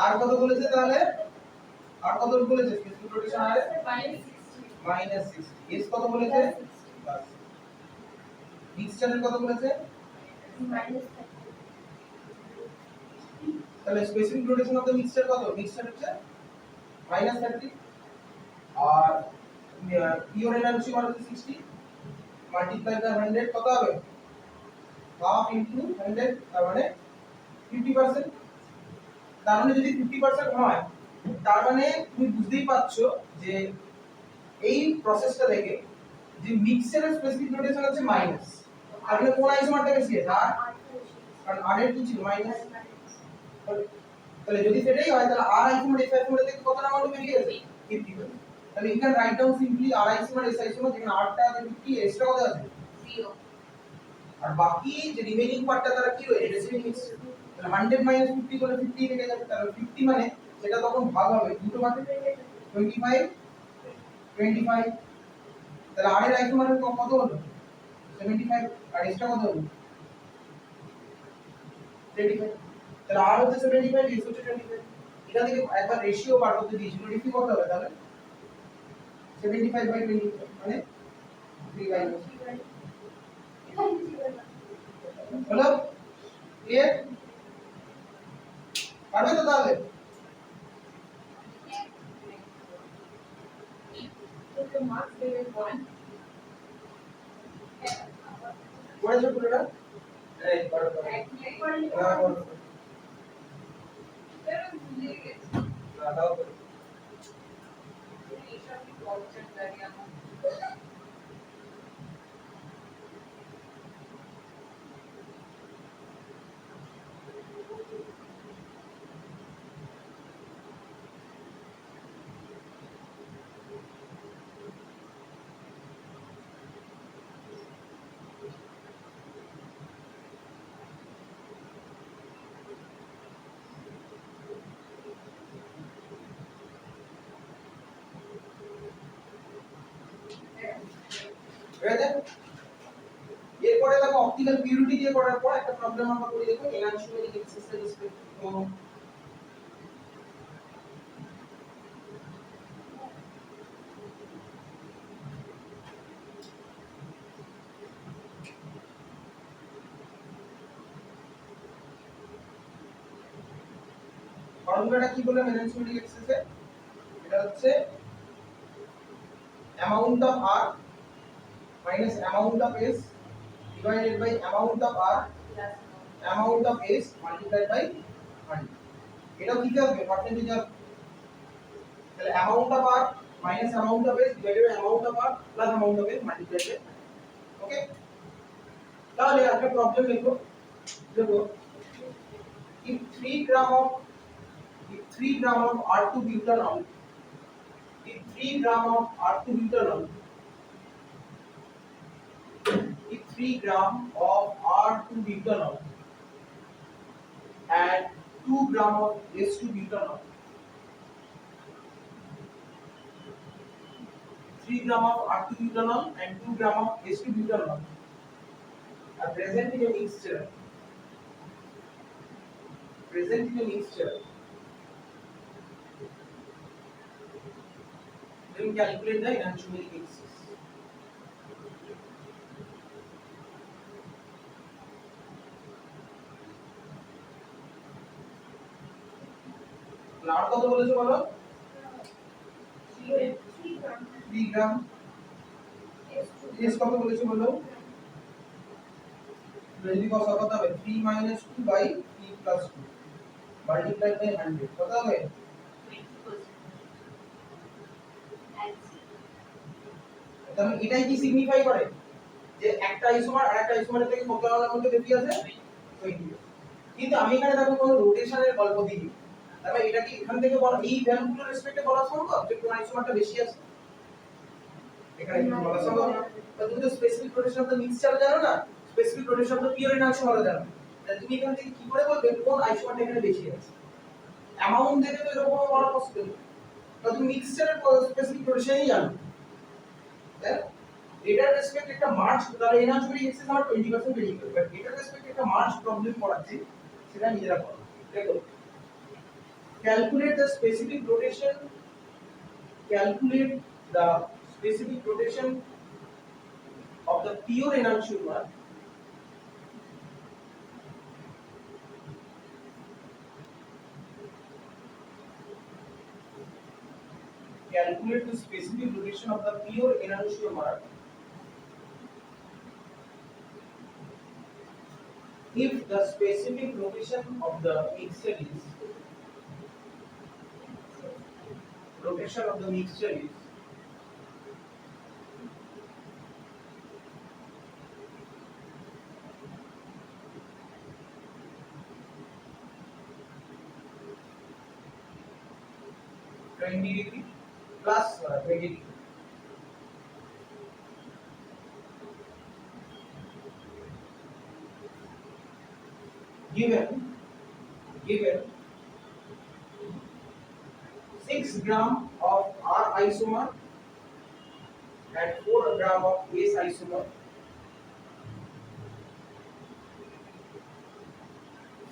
[SPEAKER 1] আর কত বলেছে তাহলে? আর কত বলেছে স্পেসিফিক রোটেশন আর মাইনাস 60, এস কত বলেছে? প্লাস। মিক্সচারের কত বলেছে?
[SPEAKER 2] মাইনাস 30।
[SPEAKER 1] তাহলে specific rotation of the mixture কত? মিক্সচার হচ্ছে মাইনাস 30 আর পিওর এনার্জি মানে 60 মাল্টিপ্লাই বাই 100 কত হবে? হাফ ইনটু 100, তার মানে 50%। তার মানে যদি 50% হয় তার মানে তুমি বুঝতেই পারছো যে এই প্রসেসটা থেকে যে মিক্সচারের স্পেসিফিক রোটেশন আছে মাইনাস, তার মানে কোন আইসোমারটা বেশি আছে? আর, কারণ আর এর কি ছিল? মাইনাস। তাহলে যদি সেটাই হয় তাহলে আর আইসোমার এস আইসোমার থেকে কত নাম্বার বেরিয়ে গেছে? 50%। তাহলে you can write down simply r isomer s isomer, যেখানে r টা আছে 50, s টা কত আছে?
[SPEAKER 2] 0।
[SPEAKER 1] আর বাকি যে রিমেইনিং পার্টটা তারা কি হয়ে রেসিপিং মিক্সচার। তাহলে 100 - 50 করে 50 থেকে যাবে, তাহলে 50 মানে সেটা তখন ভাগ হবে দুটো ভাগে 25 25। তাহলে r এর আইসোমারের কত হলো? 75 আর s টা কত হলো? 25। তাহলে r হচ্ছে 75, s হচ্ছে 25। এটা থেকে একবার রেশিও বার করতে দিয়েছিল, রেশিও কত হবে তাহলে? 75/25 মানে 3/9 হলো। ক্লিয়ার? পারবে তো তাহলে?
[SPEAKER 2] তো মার্কস দেবে 1।
[SPEAKER 1] করেছো পুরোটা? এই করো করো। না করো না, দাও করো। হয়েছে? এরপরে দেখো অপটিক্যাল পিউরিটি দিয়ে করার পর একটা প্রবলেম আমরা করে দেখো, এনানসিওমেরিক এক্সারসাইজ তো ফর্মুলাটা কি বললাম এনানসিওমেরিক এক্সারসাইজ? এটা হচ্ছে amount of r minus amount of s divided by amount of r amount of s multiplied by 100। এটাও কি হবে? পার্সেন্টেজ অফ, তাহলে amount of r minus amount of s divided by amount of r plus amount of s multiplied by 100। ওকে, তাহলে একটা problem লিখো, দেখো if 3 gram of r2 butanol, if 3 gram of r2 butanol 3 gram of R2-butanol and 2 gram of S2-butanol. 3 gram of R2-butanol and 2 gram of S2-butanol are present in a mixture. Present in a mixture. Then calculate the enantiomeric excess. আর কত বলেছো বলো? 3 গ্রাম। S কত বলেছো বলো? যদি কত হবে 3 - 2 by 3 + 2 multiply by 100 কত হবে?
[SPEAKER 2] 20%।
[SPEAKER 1] তাহলে এটাই কি সিগনিফাই করে যে একটা আইসোমার আর একটা আইসোমারের থেকে কত আলাদার মধ্যে বেশি আছে? 20। কিন্তু আমি এখানে দেখো কোনো রোটেশনের গল্প দিইনি। তাহলে এটা কি এখান থেকে বলা এই ভ্যালুগুলোর রেসপেক্টে বলা সম্ভব যে কোন আইসোমারটা বেশি আছে? এখানে কি বলা সম্ভব? তো তুমি তো specific rotation of the mixture জানো না, specific rotation of the pure enantiomer জানো। তাহলে তুমি এখান থেকে কি করে বলবে কোন আইসোমারটা এখানে বেশি আছে? অ্যামাউন্ট দেখে তো এরকম বলা পসিবল। তো তুমি মিক্সচারের স্পেসিফিক রোটেশনই জানো। তাই এটার রেসপেক্ট একটা মার্চ তাহলে এনার্জি এক্সেস আমার 20% বেরিয়ে গেল। বাট এটার রেসপেক্ট একটা মার্চ প্রবলেম পড়াচ্ছি, সেটা নিজেরা করো। দেখো, calculate the specific rotation of the pure enantiomer calculate the specific rotation of the pure enantiomer if the specific rotation of the mixture is 20 degree plus 20 degree. Given 6 gram of R isomer and 4 gram of S isomer.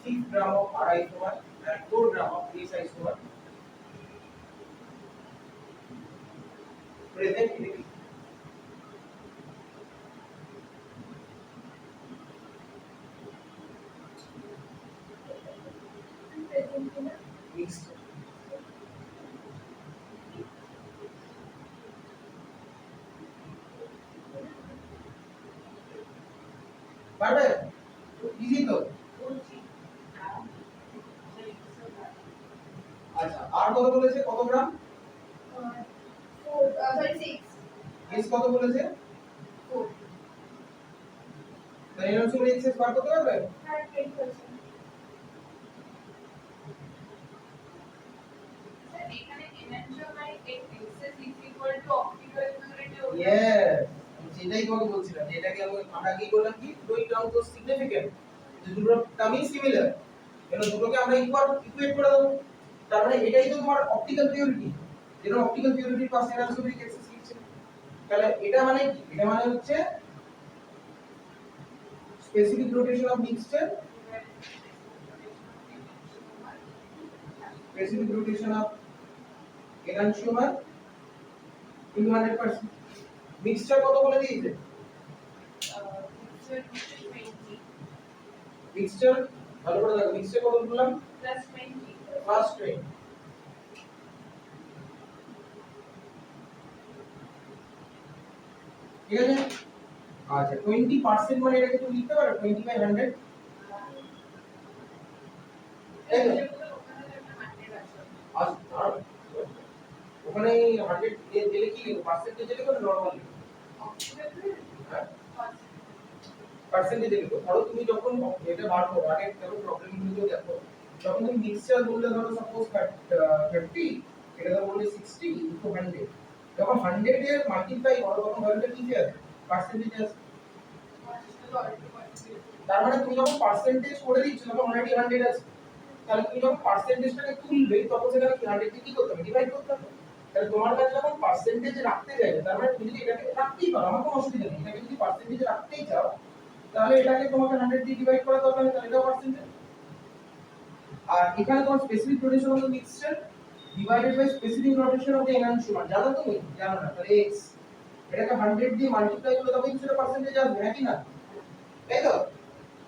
[SPEAKER 1] 6 gram of R isomer and 4 gram of S isomer present in a mixture. পারবে? Easy তো। আচ্ছা, আর কত বলেছে কত গ্রাম?
[SPEAKER 2] 36।
[SPEAKER 1] S কত বলেছে?
[SPEAKER 2] 4।
[SPEAKER 1] তাহলে এর সঙ্গে এক্সেস বার করতে পারবে?
[SPEAKER 2] হ্যাঁ, 20%। স্যার এখানে enantiomeric excess is equal to optical purity of
[SPEAKER 1] yes, যেটাই তোমাকে বলছিলাম যে এটাকে আমরা কি বললাম কি দুই টার্ম তো সিগনিফিক্যান্ট, যে দুটো টার্মই সিমিলার, এগুলো দুটোকে আমরা ইকুয়েট করে দেবো। তার মানে এটাই তো তোমার অপটিক্যাল পিউরিটি, যেটা অপটিক্যাল পিউরিটির পাশে এনার্জি এক্সেস লিখছে। তাহলে এটা মানে কি? এটা মানে হচ্ছে specific rotation of mixture, specific rotation of enantiomer into 100%. Mixture কত বলে দিয়েছে? মিক্সচার ভালো করে দেখো, মিক্সচার কত বললাম?
[SPEAKER 2] +20।
[SPEAKER 1] +20। ঠিক আছে? আচ্ছা, 20% মানে এটাকে তুমি লিখতে পারো 20/100। তাই তো? আর ওখানে 100 দিলে কি লিখবো? পার্সেন্টেজ লিখবো না নরমাল লিখবো? হ্যাঁ, পার্সেন্টেজ লিখবো। ধরো তুমি যখন এটা বার করো, আগে দেখো প্রবলেমগুলো দেখো, যখন তুমি মিক্সচার বললে ধরো সাপোজ 50, এটা তো বললে 60 * 100, যখন 100 এর মাল্টিপ্লাই করো তখন ভ্যালুটা কি আসে? পার্সেন্টেজ আসে। তার মানে তুমি যখন পার্সেন্টেজ করে দিচ্ছ তখন অলরেডি 100 আছে, তাহলে তুমি যখন পার্সেন্টেজটাকে তুলবে তখন সেখানে কি 100 কে কি করতে হবে, ডিভাইড করতে হবে। তাহলে তোমার কাছে যখন পার্সেন্টেজ রাখতে যাবে, তার মানে তুমি যদি এটাকে রাখতেই পারো, আমার কোনো অসুবিধা নেই, এটাকে যদি পার্সেন্টেজ রাখতেই চাও তাহলে এটাকে তোমাকে 100 দিয়ে ডিভাইড করা দরকার নেই, তাহলে এটাও পার্সেন্টেজ। আর এখানে তোমার specific rotation of the mixture divided by specific rotation of the enhancement, জানো তুমি? জানো না, তাহলে x এটাকে 100 দিয়ে মাল্টিপ্লাই করলে তবেই সেটা পার্সেন্টেজ আসবে, নাকি না? তাই তো?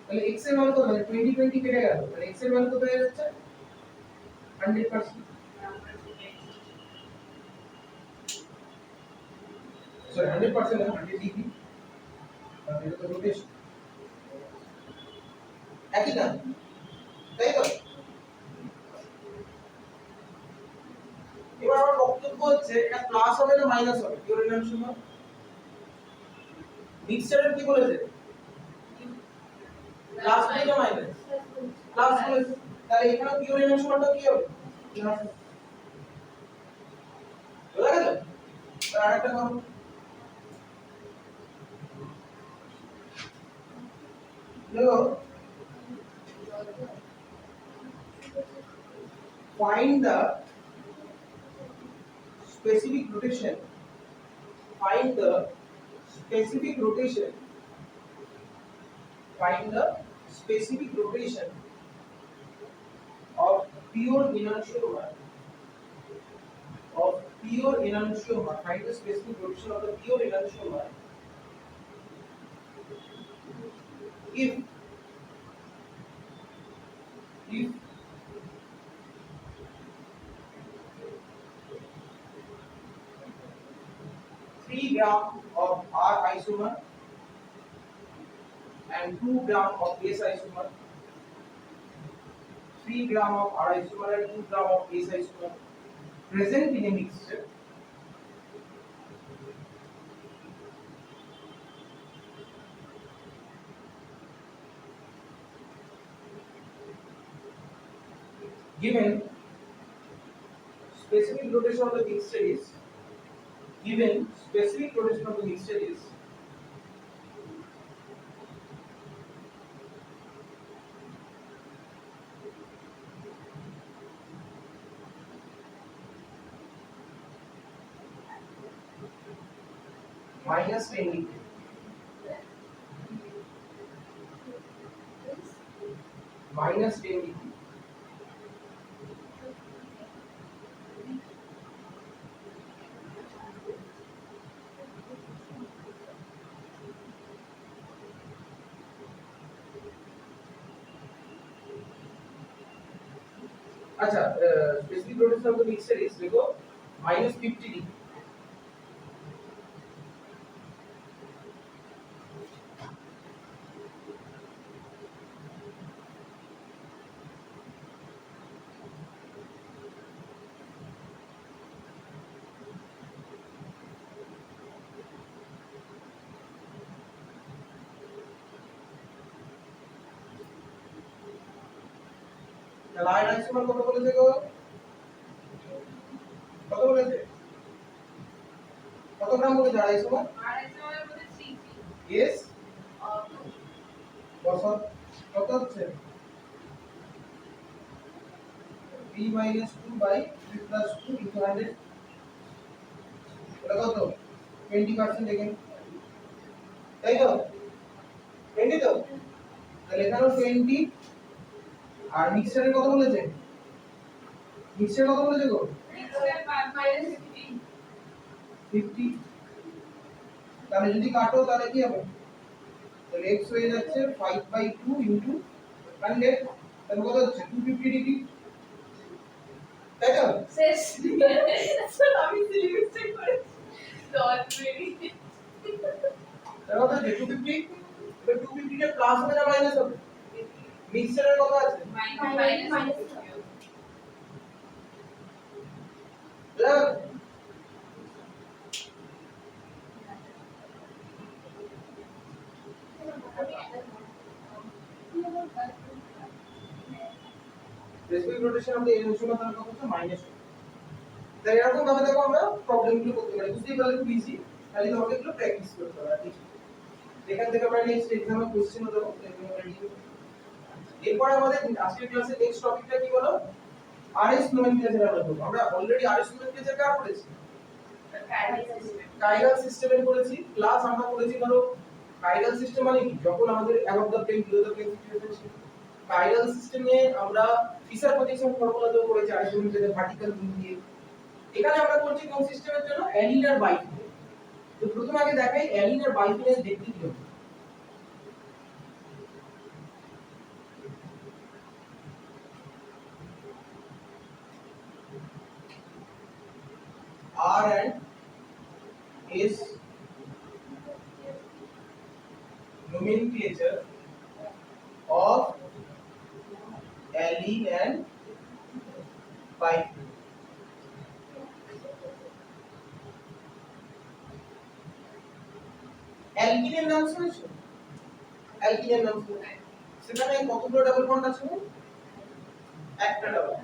[SPEAKER 1] তাহলে x এর মান কত হবে? 20 20 কেটে গেল, তাহলে x এর মান কত হয়ে যাচ্ছে? 100%। সরি 100% না, 100 ডিগ্রি, কারণ এটা তো রোটেশন, একই না? তাই তো? এবার আমার বক্তব্য হচ্ছে এটা প্লাস হবে না মাইনাস হবে? পিওর এনহান্সমেন্ট হবে। মিক্সচারের কি বলেছে? প্লাস না মাইনাস? প্লাস বলেছে, তাহলে এখানে পিওর এনহান্সমেন্টটা কি হবে? প্লাস। বোঝা গেল? তাহলে আরেকটা করব, দেখো find the specific rotation, find the specific rotation, find the specific rotation of pure enantiomer, of pure enantiomer, find the specific rotation of the pure enantiomer if 3 gram of R isomer and 2 gram of S isomer, 3 gram of R isomer and 2 gram of S isomer present in a mixture given specific rotation of the mixture is, given specific rotation of the mixture is minus 10 degree, minus 10 degree, अच्छा specific rotation of the mixture is देखो minus 50 degree, তাহলে ion isomer কত বলেছে গো? কত বলেছে? কত গ্রাম বলেছে isomer?
[SPEAKER 2] Isomer বলে 3
[SPEAKER 1] yes কত হচ্ছে? 3 minus 2 by 3 plus 2 into 100, এটা কত? 20% দেখেন, তাই তো? 20 তো? তাহলে এখানেও 20, আর মিক্সচারে কত বলেছে? মিক্সচারে কত বলেছে গো?
[SPEAKER 2] -50
[SPEAKER 1] 50, তাহলে যদি কাটো তাহলে কি হবে? তাহলে x হয়ে যাচ্ছে 5/2 into 100, তাহলে কত হচ্ছে? 250 ডিগ্রি, তাই তো?
[SPEAKER 2] শেষ আমি সিলিমিস্টেক করেছি ডট বেরি
[SPEAKER 1] তাহলে কত হচ্ছে? 250, এবার 250 টা প্লাস হবে না মাইনাস হবে? মিক্সচারের কত আছে?
[SPEAKER 2] Minus
[SPEAKER 1] specific rotation of the enhancement তাহলে কত হচ্ছে? মাইনাস। তাই এরকম ভাবে দেখো আমরা প্রবলেমগুলো করতে পারি, বুঝতেই পারলে খুব ইজি, খালি তোমাকে এগুলো প্র্যাকটিস করতে হবে। এখান থেকে আমরা নেক্সট এক্সামে কোশ্চেন দেবো। এরপর আমাদের আজকের ক্লাসে নেক্সট টপিকটা কি হলো, আরএস নোমেনক্লেচার আমরা করব। আমরা অলরেডি আরএস নোমেনক্লেচার কার করেছি, কাইরাল সিস্টেমের করেছি। প্লাস আমরা করেছি ধরো কাইরাল সিস্টেম মানে কি, যখন আমাদের above the plane below the plane situation ছিল। কাইরাল সিস্টেমে আমরা ফিশার প্রজেকশন ফর্মুলা দিয়ে করেছি আরএস নোমেনক্লেচার ভার্টিক্যাল রুল দিয়ে। এখানে আমরা করছি কোন সিস্টেমের জন্য, অ্যালিন আর বাইফিনেল। তো প্রথমে আগে দেখাই অ্যালিন আর বাইফিনেল দেখতে কি হবে। R and S nomenclature of alene and biphenyl. অ্যালকিনের নাম শুনেছো, অ্যালকিনের নাম শুনেছো, সেখানে কতগুলো ডাবল বন্ড আছে, একটা ডাবল।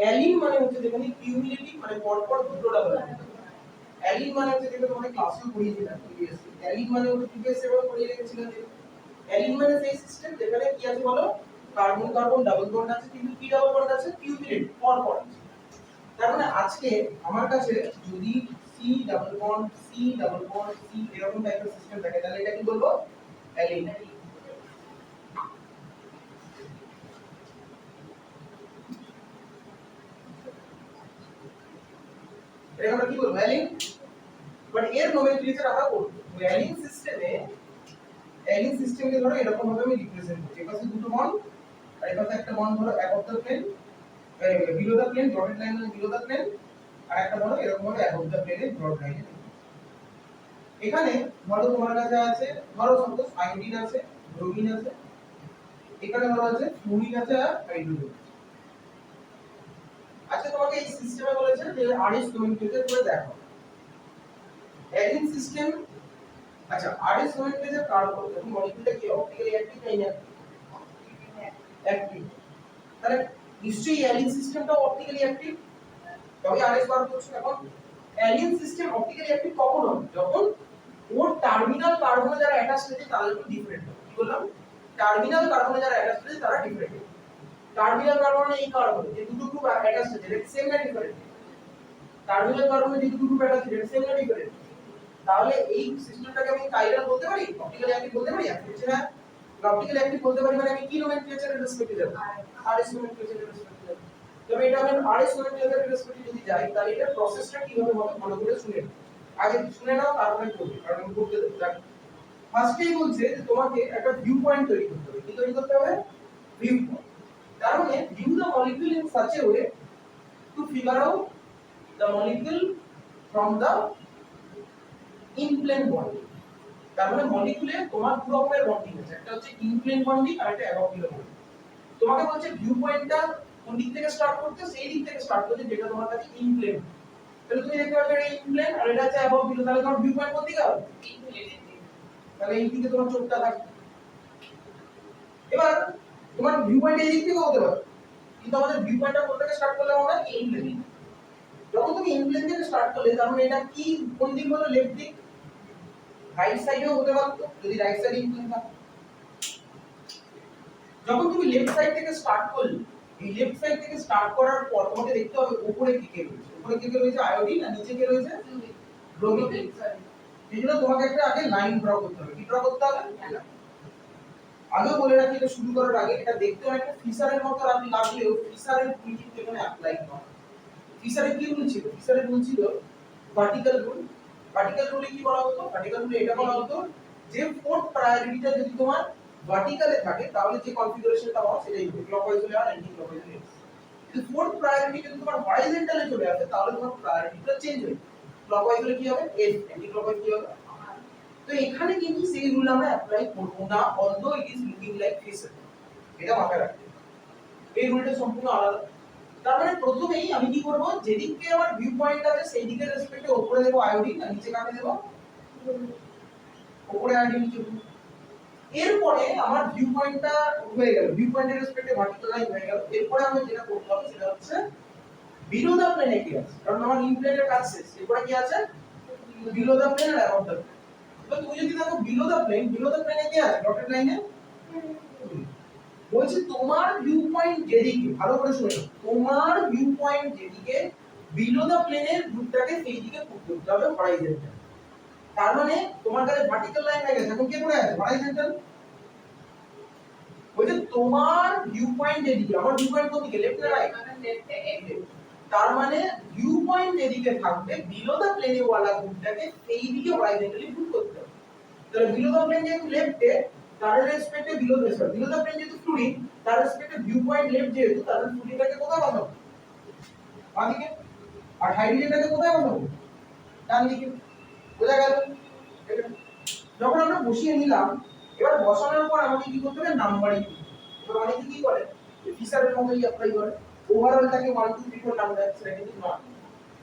[SPEAKER 1] অ্যালিন মানে হচ্ছে যেখানে কিউমুলেটিভ মানে পরপর দুটো ডাবল। অ্যালিন মানে হচ্ছে যেটা তোমাদের ক্লাসেও পড়িয়েছিলাম প্রিভিয়াসলি। অ্যালিন মানে হচ্ছে প্রিভিয়াসলি আমরা পড়িয়ে রেখেছিলাম যে অ্যালিন মানে সেই সিস্টেম যেখানে কি আছে বলো, কার্বন কার্বন ডাবল বন্ড আছে, কিন্তু কি ডাবল বন্ড আছে, কিউমুলেটিভ পরপর। তার মানে আজকে আমার কাছে যদি C double bond C double bond C এরকম টাইপের সিস্টেম থাকে, তাহলে এটা কি বলবো, অ্যালিন। এটা আমরা কি বলবো, অ্যালিন। বাট এর নোমেনক্লেচার আমরা করব অ্যালিন সিস্টেমে। অ্যালিন সিস্টেমকে ধরো এরকম ভাবে আমি রিপ্রেজেন্ট করছি, এপাশে দুটো বন্ড আর এপাশে একটা বন্ড ধরো above the plane, below the plane, dotted line মানে বিলো দ্য প্লেন, আর একটা ধরো এরকম ভাবে অ্যাবভ দ্য প্লেনে ডট লাইনে। এখানে ধরো তোমার কাছে আছে, ধরো সাপোজ আয়োডিন আছে, ব্রোমিন আছে, এখানে ধরো আছে ফ্লুরিন আছে আর হাইড্রোজেন। আচ্ছা তোমাকে এই সিস্টেমে বলেছে যে আরএস নোমেনক্লেচার করে দেখো অ্যালিন সিস্টেম। আচ্ছা আরএস নোমেনক্লেচার কার করতে, এখন মলিকিউলটা কি অপটিক্যালি অ্যাক্টিভ না ইনঅ্যাক্টিভ, অ্যাক্টিভ। তাহলে নিশ্চয়ই অ্যালিন সিস্টেমটাও অপটিক্যালি অ্যাক্টিভ, তবে আরএস বার করছো। এখন অ্যালিন সিস্টেম অপটিক্যালি অ্যাক্টিভ কখন হয়, যখন ওর টার্মিনাল কার্বনে যারা অ্যাটাচ হয়েছে তারা একটু ডিফারেন্ট। কি বললাম, টার্মিনাল কার্বনে যারা অ্যাটাচ হয়েছে তারা ডিফারেন্ট। টার্মিনাল কার্বনে এই কার্বন যে দুটো গ্রুপ অ্যাটাচ হয়েছে এটা সেম না ডিফারেন্ট, টার্মিনাল কার্বনে যে দুটো গ্রুপ অ্যাটাচ হয়েছে এটা সেম না ডিফারেন্ট। তাহলে এই সিস্টেমটাকে আমি কাইরাল বলতে পারি, অপটিক্যালি অ্যাক্টিভ বলতে পারি, অ্যাক্টিভ না অপটিক্যালি অ্যাক্টিভ বলতে পারি। মানে আমি কি নোমেনক্লেচারের রেসপেক্টে যাব, আরএস নোমেনক্লেচারের রেসপেক্টে যাব। তবে এটা আমি আরএস নোমেনক্লেচারের রেসপেক্টে যদি যাই, তাহলে এটা প্রসেসটা কিভাবে হবে ভালো করে শুনে নাও। আগে শুনে নাও তারপরে করবে, কারণ আমি করতে জানি। ফার্স্টেই বলছে যে তোমাকে একটা ভিউ পয়েন্ট তৈরি করতে হবে। কি তৈরি করতে হবে, ভিউ পয়েন্ট। তার মানে view the molecule in such a way to figure out the molecule from the in plane bonding. তার মানে মলিকিউলে তোমার দু রকমের বন্ডিং আছে, একটা হচ্ছে ইনপ্লেন বন্ডিং আর একটা অ্যাবভ প্লেন বন্ডিং। তোমাকে বলছে ভিউ পয়েন্টটা কোন দিক থেকে স্টার্ট করতে, সেই দিক থেকে স্টার্ট করতে যেটা তোমার কাছে ইনপ্লেন। তাহলে তুমি দেখতে পাচ্ছ এটা ইনপ্লেন আর এটা হচ্ছে অ্যাবভ প্লেন, তাহলে তোমার ভিউ পয়েন্ট কোন দিকে হবে, তাহলে এই দিকে তোমার চোখটা থাকবে। এবার তোমার ভিউ পয়েন্ট এই দিক থেকে হতে পারে, কিন্তু আমাদের ভিউ পয়েন্টটা কোথা থেকে স্টার্ট করলে আমরা ইনপ্লেন। যখন তুমি ইনপ্লেন থেকে স্টার্ট করলে তার মানে এটা কি কোন দিক হলো, লেফট দিক। রাইট সাইডেও হতে পারতো যদি রাইট সাইডে ইনক্লিন থাকতো। যখন তুমি লেফট সাইড থেকে স্টার্ট করলে, এই লেফট সাইড থেকে স্টার্ট করার পর তোমাকে দেখতে হবে উপরে কি কে রয়েছে। উপরে কি কে রয়েছে, আয়োডিন, আর নিচে কে রয়েছে, ব্রোমিন। এইজন্য তোমাকে একটা আগে লাইন ড্র করতে হবে। কি ড্র করতে হবে, আগেও বলে রাখি এটা শুরু করার আগে, এটা দেখতে অনেকটা ফিশারের মতো লাগলেও ফিশারের রুল কিন্তু এখানে অ্যাপ্লাই নয়। ফিশারের কি রুল ছিল, ফিশারের রুল ছিল ভার্টিক্যাল রুল। ভার্টিক্যাল রুলে কি বলা হতো, ভার্টিক্যাল রুলে এটা বলা হতো যে ফোর্থ প্রায়োরিটিটা যদি তোমার ভার্টিক্যালে থাকে তাহলে যে কনফিগারেশনটা হয় সেটাই হবে, ক্লকওয়াইজ হলে আর অ্যান্টি ক্লকওয়াইজ হলে। যদি ফোর্থ প্রায়োরিটি যদি তোমার হরাইজন্টালে চলে আসে তাহলে তোমার প্রায়োরিটিটা চেঞ্জ হবে, ক্লকওয়াইজ হলে কি হবে এস, অ্যান্টি ক্লকওয়াইজ কি হবে। তো এখানে কিন্তু সেই রুল আমরা অ্যাপ্লাই করব না, although it is looking like Fischer. এটা মাথায় রাখতে হবে, এই রুলটা সম্পূর্ণ আলাদা। তার মানে প্রথমেই আমি কি করব, যেদিকে আমার ভিউ পয়েন্ট আছে সেই দিকের রেসপেক্টে উপরে দেব আয়োডিন আর নিচে কাকে দেব, উপরে আয়োডিন নিচে। এরপরে আমার ভিউ পয়েন্টটা হয়ে গেল, ভিউ পয়েন্টের রেসপেক্টে ভার্টিক্যাল লাইন হয়ে গেল। এরপরে আমি যেটা করতে হবে সেটা হচ্ছে বিলো দা প্লেনে কি আছে, কারণ আমার ইন প্লেনের কাজ শেষ। এরপরে কি আছে, বিলো দা প্লেন আর অ্যাবাভ দা প্লেন। এবার তুমি যদি দেখো বিলো দ্য প্লেনে কি আছে ডটেড লাইনে বলছে তোমার ভিউ পয়েন্ট যেদিকে, ভালো করে শুনে নাও, তোমার ভিউ পয়েন্ট যেদিকে বিলো দ্য প্লেনের রুটটাকে সেই দিকে পুট করতে হবে হরাইজন্টাল। তার মানে তোমার কাছে ভার্টিক্যাল লাইন হয়ে গেছে, এখন কি করে আছে হরাইজন্টাল। বলছে তোমার ভিউ পয়েন্ট যেদিকে, আমার ভিউ পয়েন্ট কোন দিকে, লেফট না রাইট, তার মানে ভিউ পয়েন্ট যেদিকে থাকবে বিলো দ্য প্লেনে ওয়ালা রুটটাকে সেই দিকে হরাইজন্টালি পুট করতে হবে। তাহলে বিলো দ্য প্লেন যেহেতু লেফটে, তার রেসপেক্টে বিলো দ্য প্লেন যেহেতু ফ্লুইড, তার রেসপেক্টে ভিউ পয়েন্ট লেফট যেহেতু, তাহলে ফ্লুইডটাকে কোথায় বাঁধাবো, বাঁদিকে, আর হাইড্রোজেনটাকে কোথায় বাঁধাবো, ডান দিকে। বোঝা গেল? যখন আমরা বসিয়ে নিলাম, এবার বসানোর পর আমাকে কি করতে হবে, নাম্বারিং। এবার অনেকে কি করে ফিসারের মতোই অ্যাপ্লাই করে, ওভারঅলটাকে 1 2 3 4 নাম দেয়, সেটা কিন্তু না।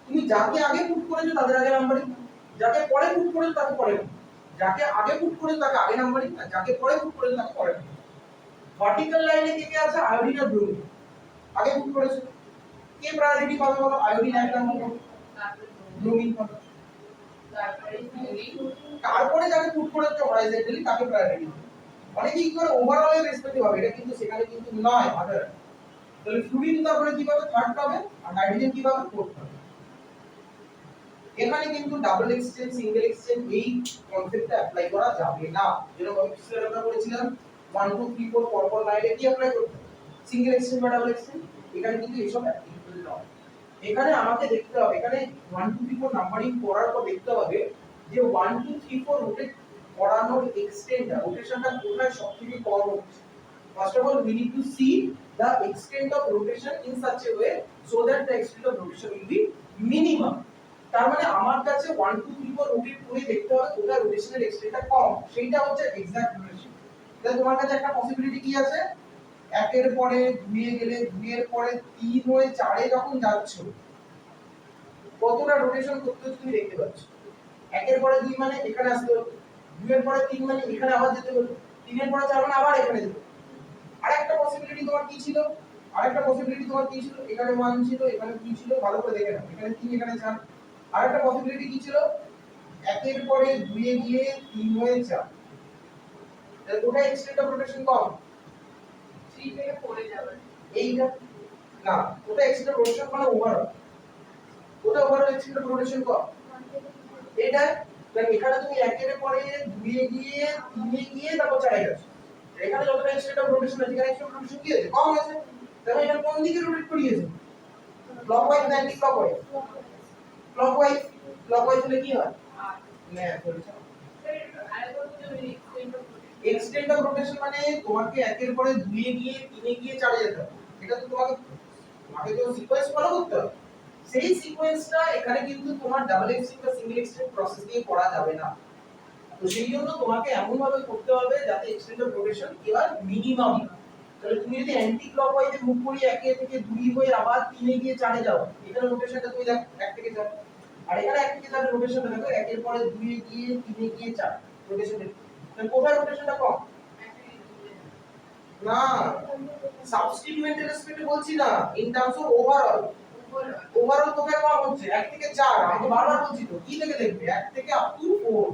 [SPEAKER 1] তুমি যাকে আগে পুট করেছো তাদের আগে নাম্বারিং, যাকে পরে পুট করেছো তাকে পরে, যাকে আগে পুট করেছো তাকে আগে নাম্বারিং, আর যাকে পরে পুট করেছো তাকে পরে। ভার্টিক্যাল লাইনে কে কে আছে, আয়োডিন আর ব্রোমিন আগে পুট করেছো, কে প্রায়োরিটি পাবে বলো, আয়োডিন এক নাম্বার পাবে, ব্রোমিন পাবে, তারপরে যাকে পুট করেছো হরাইজন্টালি তাকে প্রায়োরিটি। অনেকে কি করে ওভারঅল এর রেসপেক্টিভ হবে, এটা কিন্তু সেখানে কিন্তু নয় আদার। তাহলে ফ্লুইড তারপরে কি পাবে, থার্ড পাবে, আর হাইড্রোজেন কি পাবে, ফোর্থ পাবে। এখানে কিন্তু ডাবল এক্সচেঞ্জ সিঙ্গেল এক্সচেঞ্জ এই কনসেপ্টটা অ্যাপ্লাই করা যাবে না। যেরকম আমি পিছনে আমরা বলেছিলাম 1 2 3 4 পরপর লাইনে কি অ্যাপ্লাই করতে হবে, সিঙ্গেল এক্সচেঞ্জ বা ডাবল এক্সচেঞ্জ। এখানে কিন্তু এসব অ্যাপ্লিকেবল নয়। এখানে আমাকে দেখতে হবে, এখানে 1 2 3 4 নাম্বারিং করার পর দেখতে হবে যে 1 2 3 4 রোটেট করানোর এক্সটেন্টটা, রোটেশনটা কোথায় সবথেকে কম হচ্ছে। First of all, we need to see the extent of rotation in such a way so that the extent of rotation will be minimum. তার মানে আমার কাছে 1 2 3 4 রোটেট করে দেখতে হবে কোথায় রোটেশনের এক্সটেন্টটা কম, সেইটা হচ্ছে এক্সাক্ট রোটেশন। তাহলে তোমার কাছে একটা পসিবিলিটি কি আছে, একের পরে দুইয়ে গেলে, দুইয়ের পরে তিন হয়ে চারে যখন যাচ্ছ কতটা রোটেশন করতে হচ্ছে তুমি দেখতে পাচ্ছ। একের পরে দুই মানে এখানে আসতে হলো, দুইয়ের পরে তিন মানে এখানে আবার যেতে হলো, তিনের পরে চার মানে আবার এখানে যেতে হলো। আরেকটা পসিবিলিটি তোমার কি ছিল, আরেকটা পসিবিলিটি তোমার কি ছিল, এখানে 1 ছিল, এখানে 2 ছিল, ভালো করে দেখে নাও, এখানে 3 এখানে 4। আরেকটা পসিবিলিটি কি ছিল, একের পরে 2 এ গিয়ে 3 হয়ে 4। তাহলে কোথায় এক্সটেন্ট অফ রোটেশন কম,
[SPEAKER 2] 3 থেকে 4 এ যাবে
[SPEAKER 1] এইটা না, কোথায় এক্সটেন্ট অফ রোটেশন মানে ওভারঅল, কোথায় ওভারঅল এক্সটেন্ট অফ রোটেশন কম, এটা। তাহলে এখানে তুমি একের পরে 2 এ গিয়ে 3 এ গিয়ে তারপর 4 এ গেছো, এখানে যতটা এক্সটেন্ট অফ রোটেশন আছে, এখানে এক্সটেন্ট অফ রোটেশন কি আছে, কম আছে। তাহলে এটা কোন দিকে রোটেট করিয়েছে, ক্লকওয়াইজ না অ্যান্টি ক্লকওয়াইজ, ক্লকওয়াইজ। ক্লকওয়াইজ হলে কি হয়, না বলেছো এক্সটেন্ট অফ রোটেশন মানে তোমাকে একের পরে 2 এ গিয়ে 3 এ গিয়ে 4 এ যেতে হবে, এটা তো তোমাকে তো সিকোয়েন্স ফলো করতে হবে। সেই সিকোয়েন্সটা এখানে কিন্তু তোমার ডাবল এক্সচেঞ্জ বা সিঙ্গেল এক্সচেঞ্জ প্রসেস দিয়ে করা যাবে না। তো সেই জন্য তোমাকে এমন ভাবে করতে হবে যাতে এক্সটেন্ট অফ রোটেশন এবার মিনিমাম। তাহলে তুমি যদি অ্যান্টি ক্লকওয়াইজে মুভ করি 1 থেকে 2 হয়ে আবার 3 এ গিয়ে 4 এ যাও, এখানে রোটেশনটা তুমি দেখো 1 থেকে 4, আর এখানে 1 থেকে 4 এর রোটেশনটা দেখো 1 এর পরে 2 এ গিয়ে 3 এ গিয়ে 4 রোটেশন। তাহলে কোথায় রোটেশনটা কম, না সাবস্টিটিউয়েন্টের রেসপেক্টে বলছি না, in terms of overall. Overall কোথায় কম হচ্ছে, 1 থেকে 4, আমি বারবার বলছি তো কি থেকে দেখবে, 1 থেকে আপ টু 4।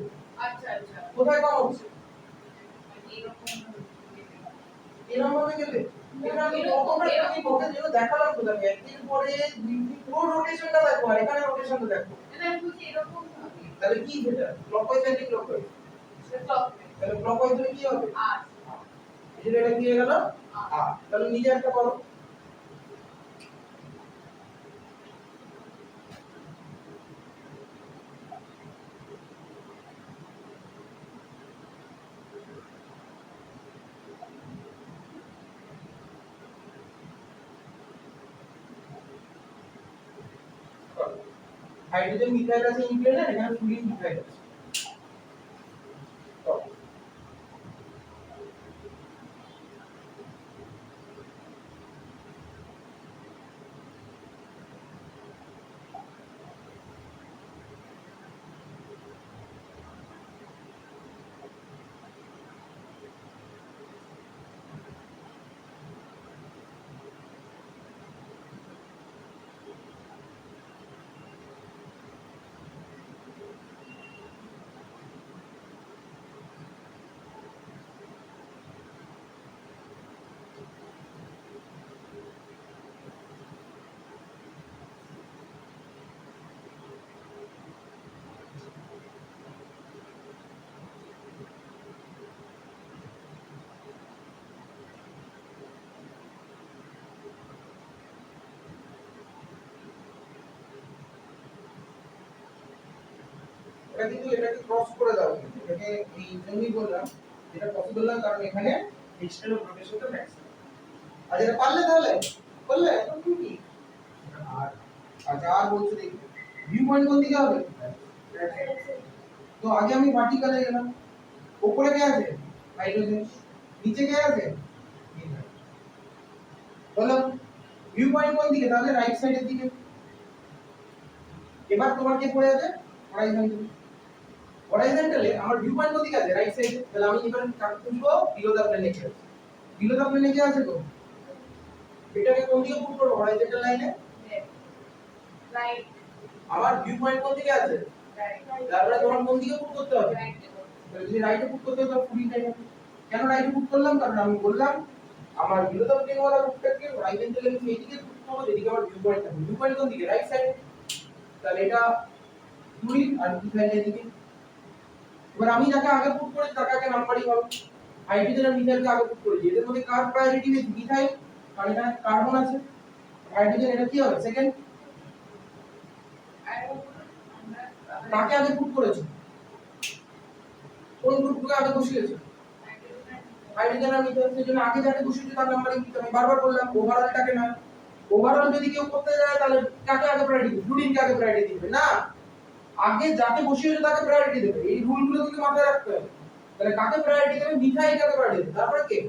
[SPEAKER 2] আচ্ছা আচ্ছা,
[SPEAKER 1] কোথায় কম হচ্ছে,
[SPEAKER 2] এরকম
[SPEAKER 1] এরকম ভাবে গেলে এটা আমি কতবার তুমি বলতে যেন দেখালাম তো, দেখো একের পরে দুই পুরো রোটেশনটা দেখো, আর এখানে রোটেশনটা দেখো,
[SPEAKER 2] না আমি বুঝি এরকম হবে,
[SPEAKER 1] তাহলে কি সেটা ক্লকওয়াইজ অ্যান্টি ক্লকওয়াইজ,
[SPEAKER 2] সেটা ক্লক
[SPEAKER 1] তাহলে ক্লকওয়াইজ হলে কি হবে,
[SPEAKER 2] আর
[SPEAKER 1] এটা কি হয়ে গেল, তাহলে নিজে একটা করো। হাইড্রোজেন মিথাইল আছে ইনক্লুডেড, এখানে ফ্লুরিন মিথাইল আছে। ওটা কিন্তু এটাকে ক্রস করে দাও, এটাকে এই জন্যই বললাম এটা পসিবল না, কারণ এখানে এক্সটার্নাল রোটেশনটা ম্যাক্সিমাম। আর এটা পারলে তাহলে বললে এখন কি আর আচ্ছা আর বলছো দেখি ভিউ পয়েন্ট কোন দিকে হবে? তো আগে আমি ভার্টিক্যালে গেলাম, উপরে কে আছে? হাইড্রোজেন। নিচে কে আছে? বলো ভিউ পয়েন্ট কোন দিকে? তাহলে রাইট সাইডের দিকে। এবার তোমার কে পড়ে আছে? হরাইজন্টাল। হরাইজন্টালে আমার ভিউ পয়েন্ট কোন দিকে আছে? রাইট সাইডে। তাহলে আমি এবার কাট তুলবো বিলো দা প্লেনে কে আছে? বিলো দা প্লেনে কে আছে গো? এটাকে কোন দিকে পুট করব? হরাইজন্টাল লাইনে
[SPEAKER 2] রাইট।
[SPEAKER 1] আমার ভিউ পয়েন্ট কোন দিকে আছে?
[SPEAKER 2] রাইট।
[SPEAKER 1] তারপরে তোমার কোন দিকে পুট করতে হবে?
[SPEAKER 2] রাইট।
[SPEAKER 1] তাহলে যদি রাইটে পুট করতে হয় তাহলে 20 টাইম। কেন রাইটে পুট করলাম? কারণ আমি বললাম আমার বিলো দা প্লেন ওয়ালা রুটটাকে হরাইজন্টালে আমি এইদিকে পুট করব যেদিকে আমার ভিউ পয়েন্ট থাকবে। ভিউ পয়েন্ট কোন দিকে? রাইট সাইডে। তাহলে এটা 20 আর মিথাইল এদিকে। এবার আমি যাকে আগে পুট করেছি তাকে আগে নাম্বারিং হবে। হাইড্রোজেন আর মিথাইলকে আগে পুট করেছি, এদের মধ্যে কার প্রায়োরিটি বেশি? মিথাইল, কারণ এখানে কার্বন আছে। হাইড্রোজেন এটা কি হবে? সেকেন্ড।
[SPEAKER 2] আর আমরা
[SPEAKER 1] কাকে আগে পুট করেছো? কোন গ্রুপকে আগে বসিয়েছো? হাইড্রোজেন আর মিথাইল। সেজন্য আগে যাকে বসিয়েছো তার নাম্বারিং দিতে হবে। বারবার বললাম ওভারঅলটাকে না। ওভারঅল যদি কেউ করতে যায় তাহলে কাকে আগে প্রায়োরিটি দিবে? ফ্লুরিনকে আগে প্রায়োরিটি দিবে না, আগে যাকে বসিয়েছো তাকে প্রায়োরিটি দেবে। এই রুলগুলো কিন্তু মাথায় রাখতে হবে। তাহলে কাকে প্রায়োরিটি দেবে? মিথাইল কাকে প্রায়োরিটি দেবে, তারপরে কে?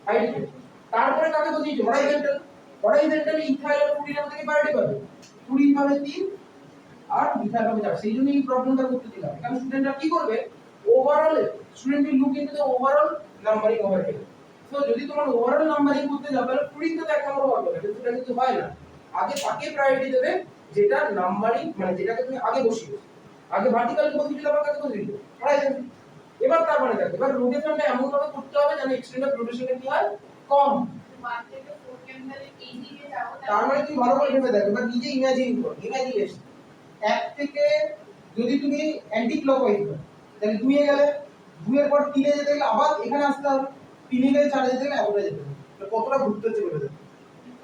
[SPEAKER 1] হাইড্রোজেন। তারপরে কাকে বসিয়েছো? হরাইজন্টাল। হরাইজন্টাল ইথাইল আর ফ্লুরিন থেকে প্রায়োরিটি পাবে। ফ্লুরিন পাবে 3 আর মিথাইল পাবে 4। সেইজন্য এই প্রবলেমটা করতে দিলাম। এখানে স্টুডেন্টরা কি করবে? Overall student will look into the overall numbering over here. So যদি তোমার ওভারঅল নাম্বারিং করতে যাও তাহলে ফ্লুরিন তো এক নম্বর হবে না, সেটা কিন্তু হয় না। আগে তাকে প্রায়োরিটি দেবে যেটা নাম্বারিং, মানে যেটাকে তুমি আগে বসিয়েছো। আগে ভার্টিক্যাল বসিয়েছো, তারপর কাকে বসিয়েছো? হরাইজন্টাল। এবার তারপরে দেখো এবার রোটেশনটা এমন ভাবে করতে হবে যেন এক্সটেন্ডেড রোটেশনটা কি হয়? কম।
[SPEAKER 2] 1 থেকে 4 কে আমরা এইদিকে যাব,
[SPEAKER 1] তার মানে তুমি ভালো করে ভেবে দেখো, এবার নিজে ইমাজিন করো, ইমাজিনেশন। এক থেকে যদি তুমি অ্যান্টি ক্লকওয়াইজ করো তাহলে 2 এ গেলে, 2 এর পর 3 এ যেতে গেলে আবার এখানে আসতে হবে, 3 এ গেলে 4 এ যেতে গেলে এতটা যেতে হবে। তো কতটা ঘুরতে হচ্ছে বলে দেখো।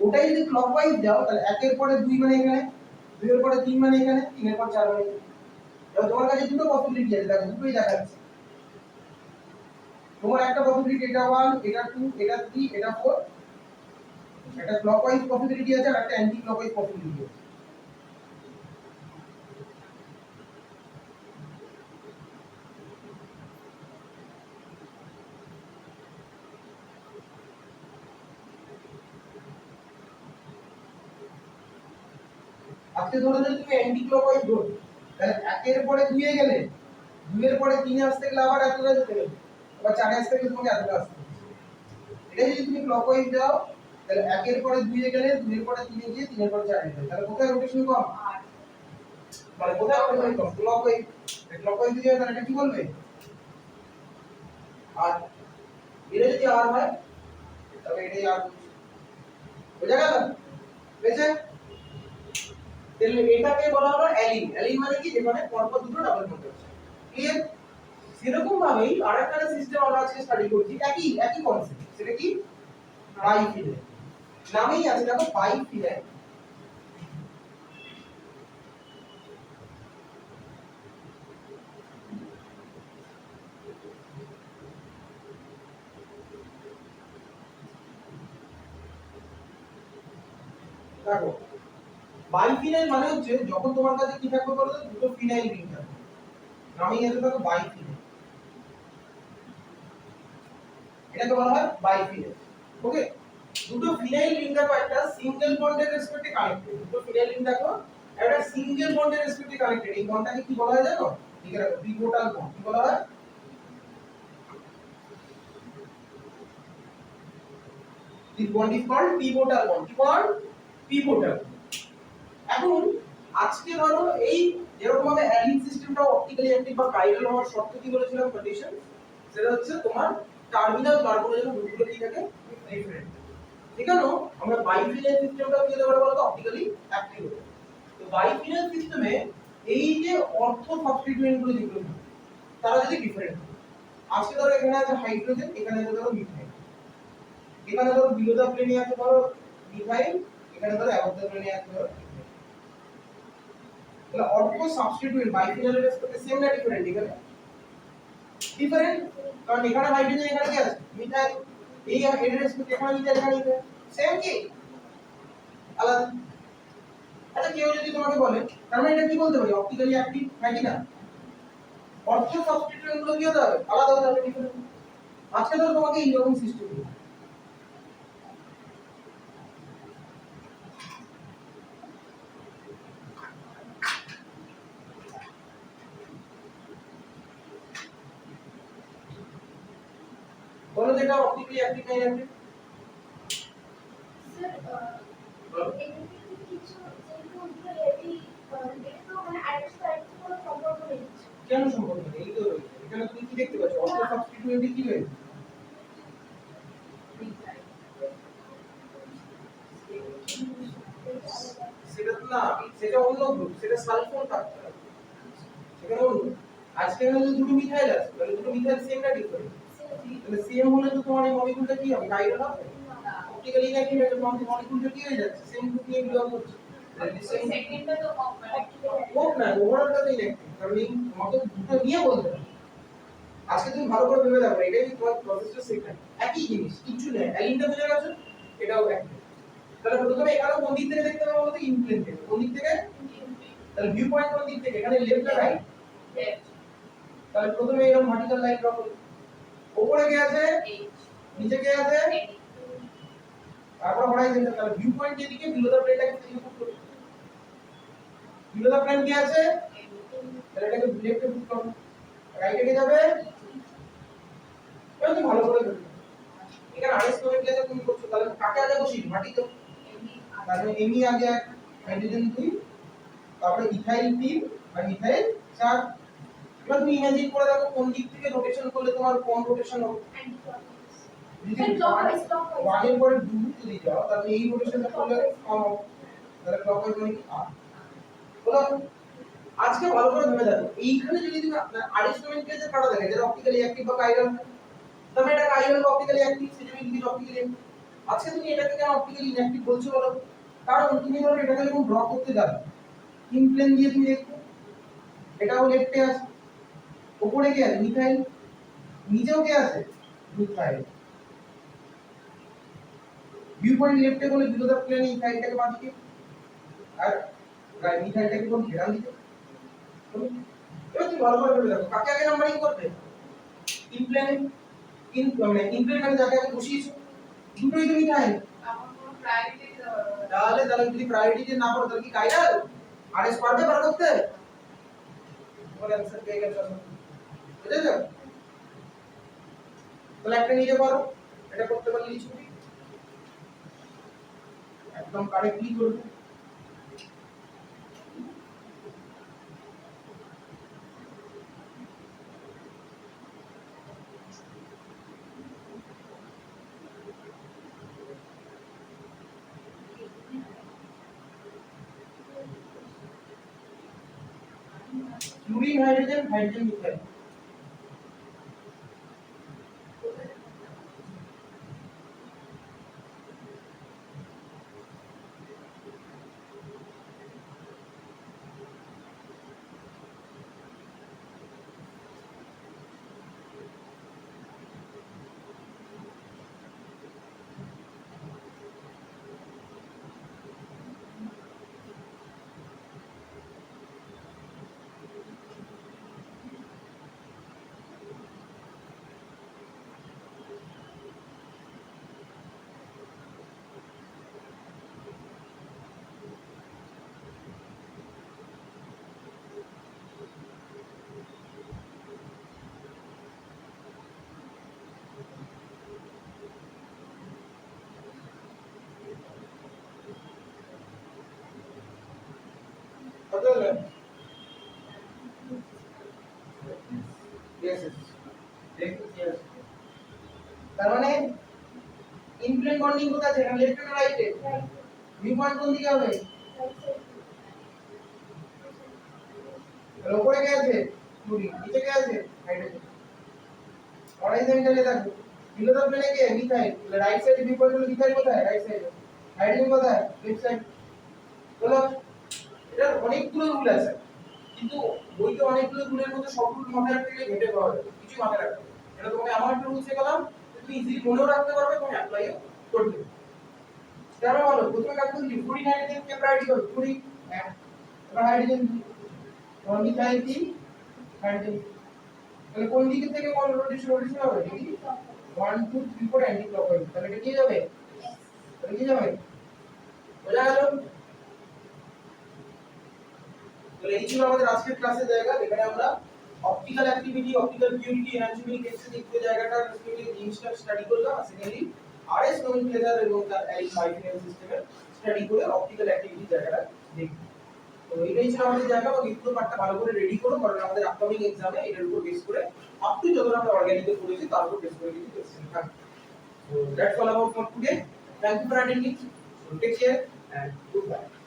[SPEAKER 1] ওটাই যদি ক্লকওয়াইজ যাও তাহলে 1 এর পরে 2 মানে এখানে, 2 এর পরে 3 মানে এখানে, 3 এর পর 4 মানে এখানে। এবার তোমার কাছে দুটো পসিবিলিটি আছে, দেখো দুটোই দেখাচ্ছে। তোমার একটা পসিবিলিটি এটা 1, এটা 2, এটা 3, এটা 4। একটা ক্লকওয়াইজ পসিবিলিটি আছে আর একটা অ্যান্টি ক্লকওয়াইজ পসিবিলিটি আছে। আজকে ধরো যদি তুমি অ্যান্টি ক্লকওয়াইজ ধরো তাহলে 1 এর পরে 2 এ গেলে, 2 এর পরে 3 এ আসতে গেলে আবার এতটা যেতে হবে, আবার 4 এ আসতে গেলে তোমাকে এতটা আসতে হবে। এটা যদি তুমি ক্লকওয়াইজ যাও তাহলে 1 এর পরে 2 এ গেলে, 2 এর পরে 3 এ গিয়ে 3 এর পরে 4 এ যাবে, তাহলে কোথায় রোটেশন কম? মানে কোথায় রোটেশন কম? ক্লকওয়াইজ। ক্লকওয়াইজ দিয়ে তাহলে এটা কি বলবে? আর এটা যদি আর হয় তবে এটাই আর বোঝা গেল? বুঝেছে? তাহলে এটাকে বলা হলো অ্যালিন। অ্যালিন মানে কি? যেখানে পরপর দুটো ডাবল বন্ড আছে। ক্লিয়ার? সেরকম ভাবেই আরেকটা সিস্টেম আমরা আজকে স্টাডি করছি, একই একই কনসেপ্ট। সেটা কি? বাইফিনাইল। নামেই আছে দেখো বাইফিনাইল। দেখো বাইফিনাইল মানে হচ্ছে যখন তোমার কাছে কি থাকবে বলো তো? দুটো ফিনাইল রিং থাকবে। নামেই আছে দেখো বাইফিনাইল। এটাকে বলা হয় বাইফিনাইল। ওকে? দুটো ফিনাইল রিং দেখো একটা সিঙ্গেল বন্ডের রেসপেক্টে কানেক্টেড। দুটো ফিনাইল রিং দেখো একটা সিঙ্গেল বন্ডের রেসপেক্টে কানেক্টেড। এই বন্ডটাকে কি বলা হয় জানো? লিখে রাখো, পিভটাল বন্ড। কি বলা হয়? This bond is called pivotal bond. কি বল? পিভটাল। এখন আজকে ধরো এই যেরকম ভাবে অ্যালিন সিস্টেমটা অপটিক্যালি অ্যাক্টিভ বা কাইরাল হওয়ার শর্ত কি বলেছিলাম কন্ডিশন, সেটা হচ্ছে তোমার টার্মিনাল কার্বনের জন্য গ্রুপগুলো কি থাকে? ডিফারেন্ট। ঠিক আছে? আমরা বাইফিনাইল সিস্টেমটা কি হতে পারে বলতো? Optically active. তো বাইফিনাইল সিস্টেমে এই যে অর্থ সাবস্টিটিউয়েন্ট গুলো যেগুলো থাকে তারা যদি ডিফারেন্ট হয়, আজকে ধরো এখানে আছে হাইড্রোজেন, এখানে আছে ধরো মিথাইল, এখানে ধরো বিলো দা প্লেনে আছে ধরো মিথাইল, এখানে ধরো অ্যাবভ দা প্লেনে আছে ধরো। তাহলে অটো সাবস্টিটিউয়েন্ট বাইফিনালের রেসপেক্টে সেম না ডিফারেন্ট এখানে ডিফারেন্ট কারণ এখানে হাইড্রোজেন এখানে কি আছে মিথাইল এই এর রেসপেক্টে এখানে মিথাইল এখানে সেম কি আলাদা আচ্ছা কেউ যদি তোমাকে বলে তার মানে এটা কি বলতে পারি অপটিক্যালি অ্যাক্টিভ নাকি না অর্থ সাবস্টিটিউয়েন্ট গুলো কি হতে হবে আলাদা হতে হবে ডিফারেন্ট আজকে ধরো তোমাকে এই রকম সিস্টেম বলো যেটা অপটিক্যালি অ্যাক্টিভ না অ্যাক্টিভ
[SPEAKER 3] স্যার এখানে কিছু যেহেতু উত্তর হেভি এটা তো মানে আরেকটু আরেকটু কোনো সম্পর্ক নেই
[SPEAKER 1] কেন সম্ভব না এই তো এখানে তুমি কি দেখতে পাচ্ছ অর্থ সাবস্টিটিউয়েন্ট কি হয়েছে সেটা তো না সেটা অন্য গ্রুপ সেটা সালফার থাকতে হবে সেখানে অন্য আজকে হলো দুটো মিথাইল আছে তাহলে দুটো মিথাইল সেম না ডিফারেন্ট তাহলে সেম হলে তো তোমার এই মলিকিউলটা কি হবে কাইরল হবে অপটিক্যালি ইনঅ্যাক্টিভ হলে তোমার মলিকিউলটা কি হয়ে যাচ্ছে সেম গ্রুপ নিয়ে বিলং করছে তাহলে সেম
[SPEAKER 2] সেকেন্ডটা তো
[SPEAKER 1] হোক না ওভারঅলটা তো ইনঅ্যাক্টিভ কারণ এই তোমাকে দুটো নিয়ে বলতে হবে আজকে তুমি ভালো করে ভেবে দেখো এটাই তোমার প্রসেসটা সেখানে একই জিনিস কিছু নেই অ্যালিনটা বুঝে গেছো এটাও একই তাহলে প্রথমে এখানে কোন দিক থেকে দেখতে হবে বলতে ইনপ্লেন থেকে কোন দিক থেকে তাহলে ভিউ পয়েন্ট কোন দিক থেকে এখানে লেফট না রাইট তাহলে প্রথমে এরকম ভার্টিক্যাল লাইন ড্র করি উপরে কে আছে নিচে কে আছে তারপর হরাইজন্টাল তাহলে ভিউ পয়েন্ট যেদিকে বিলো দা প্লেনটাকে থেকে পুট করি বিলো দা প্লেন কি আছে তাহলে এটাকে লেফটে পুট করো রাইটে কে যাবে এবার তুমি ভালো করে দেখো এখানে আরএস কমেন্ট লেখা তুমি করছো তাহলে কাকে আগে বসি ভার্টিক্যাল তাহলে এমি আগে হাইড্রোজেন 2 তারপরে ইথাইল 3 আর মিথাইল 4 এবার তুমি ইমাজিন করে দেখো কোন দিক থেকে রোটেশন করলে তোমার কম রোটেশন হবে যদি ওয়ান এর পরে 2 যদি যাও তাহলে এই রোটেশনটা করলে কম হবে তাহলে ক্লকওয়াইজ মানে কি বলো আজকে ভালো করে ভেবে দেখো এইখানে যদি তুমি আরএস কমেন্ট কেসে কাটা দেখে যেটা অপটিক্যালি অ্যাক্টিভ বা কাইরাল তবে এটা কাইরাল বা অপটিক্যালি অ্যাক্টিভ সেজন্য ইংলিশ অপটিক্যালি আজকে তুমি এটাকে কেন অপটিক্যালি ইনঅ্যাক্টিভ বলছো বলো কারণ তুমি ধরো এটাকে যখন ড্র করতে যাবে ইন প্লেন দিয়ে তুমি দেখো এটাও লেফটে আছে উপরে কি আছে মিথাইল নিচেও কি আছে মিথাইল ভিউ পয়েন্ট লেফটে বলে বিলো দা প্লেন ইথাইলটাকে বাঁদিকে আর মিথাইলটাকে কোন ঘেরান দিকে এবার তুমি ভালো করে ভেবে দেখো কাকে আগে নাম্বারিং করবে ইন প্লেনে মানে ইন প্লেন মানে যাকে আগে বসিয়েছো দুটোই তো মিথাইল
[SPEAKER 2] আমার কোনো প্রায়োরিটি
[SPEAKER 1] তাহলে যদি প্রায়োরিটি না পড়ে তাহলে কি কাইরাল আরএস পারবে বার করতে বলে आंसर পেয়ে গেছো বুঝেছো তাহলে একটা নিজে করো এটা করতে পারলে ছুটি একদম কারেক্টলি করবে फ्लोरीन हाइड्रोजन हाइड्रोजन मिथाइल पता है यस देखो यस তার মানে ইনপ্লেন বন্ডিং কোথায় আছে লেফট না রাইটে ভিউ পয়েন্ট কোন দিকে হবে উপরে কে আছে ফ্লোরিন নিচে কে আছে হাইড্রোজেন হরাইজন্টালে দেখো বিলো দা প্লেনে কে মিথাইল রাইট সাইডে ভিউ পয়েন্ট হলো মিথাইল কোথায় রাইট সাইডে হাইড্রোজেন কোথায় লেফট সাইড বলো এটার অনেকগুলো রুল আছে, কিন্তু বইতে অনেকগুলো রুলের মধ্যে সব রুল মাথায় রাখতে গেলে ঘেটে পাওয়া যাবে, কিছু মাথায় রাখতে হবে। এটা তোমাকে আমার একটা রুল শেখালাম, তুমি ইজিলি মনেও রাখতে পারবে এবং অ্যাপ্লাইও করতে পারবে। তাহলে বলো প্রথমে কাজ করছি ফ্লোরিন হাইড্রোজেন কে প্রায়োরিটি করো, ফ্লোরিন এবার হাইড্রোজেন মিথাইল কি হাইড্রোজেন, তাহলে কোন দিক থেকে কোন রোটেশন হবে, দেখি 1 2 3 4 অ্যান্টি ক্লকওয়াইজ, তাহলে এটা কি যাবে, তাহলে কি যাবে, বোঝা গেল। তাহলে এই ছিল আমাদের আজকের ক্লাসের জায়গা, যেখানে আমরা অপটিক্যাল অ্যাক্টিভিটি, অপটিক্যাল পিউরিটি, এনার্জিমিক এক্সচেঞ্জ এই জায়গাটা রেসপেক্টিভ জিনিসটা স্টাডি করলাম। সেকেন্ডলি আরএস নোমেনক্লেচার এবং তার বাইনারি সিস্টেমের স্টাডি করে অপটিক্যাল অ্যাক্টিভিটি জায়গাটা দেখব। তো এটাই ছিল আমাদের জায়গা, এবং এই পুরো পার্টটা ভালো করে রেডি করো, কারণ আমাদের আপকামিং এক্সামে এটার উপর বেস করে আপ টু যতটা আমরা অর্গানিকে পড়েছি তার উপর বেস করে কিছু কোশ্চেন থাকবে। So that's all about for today. Thank you for attending. So take care and goodbye.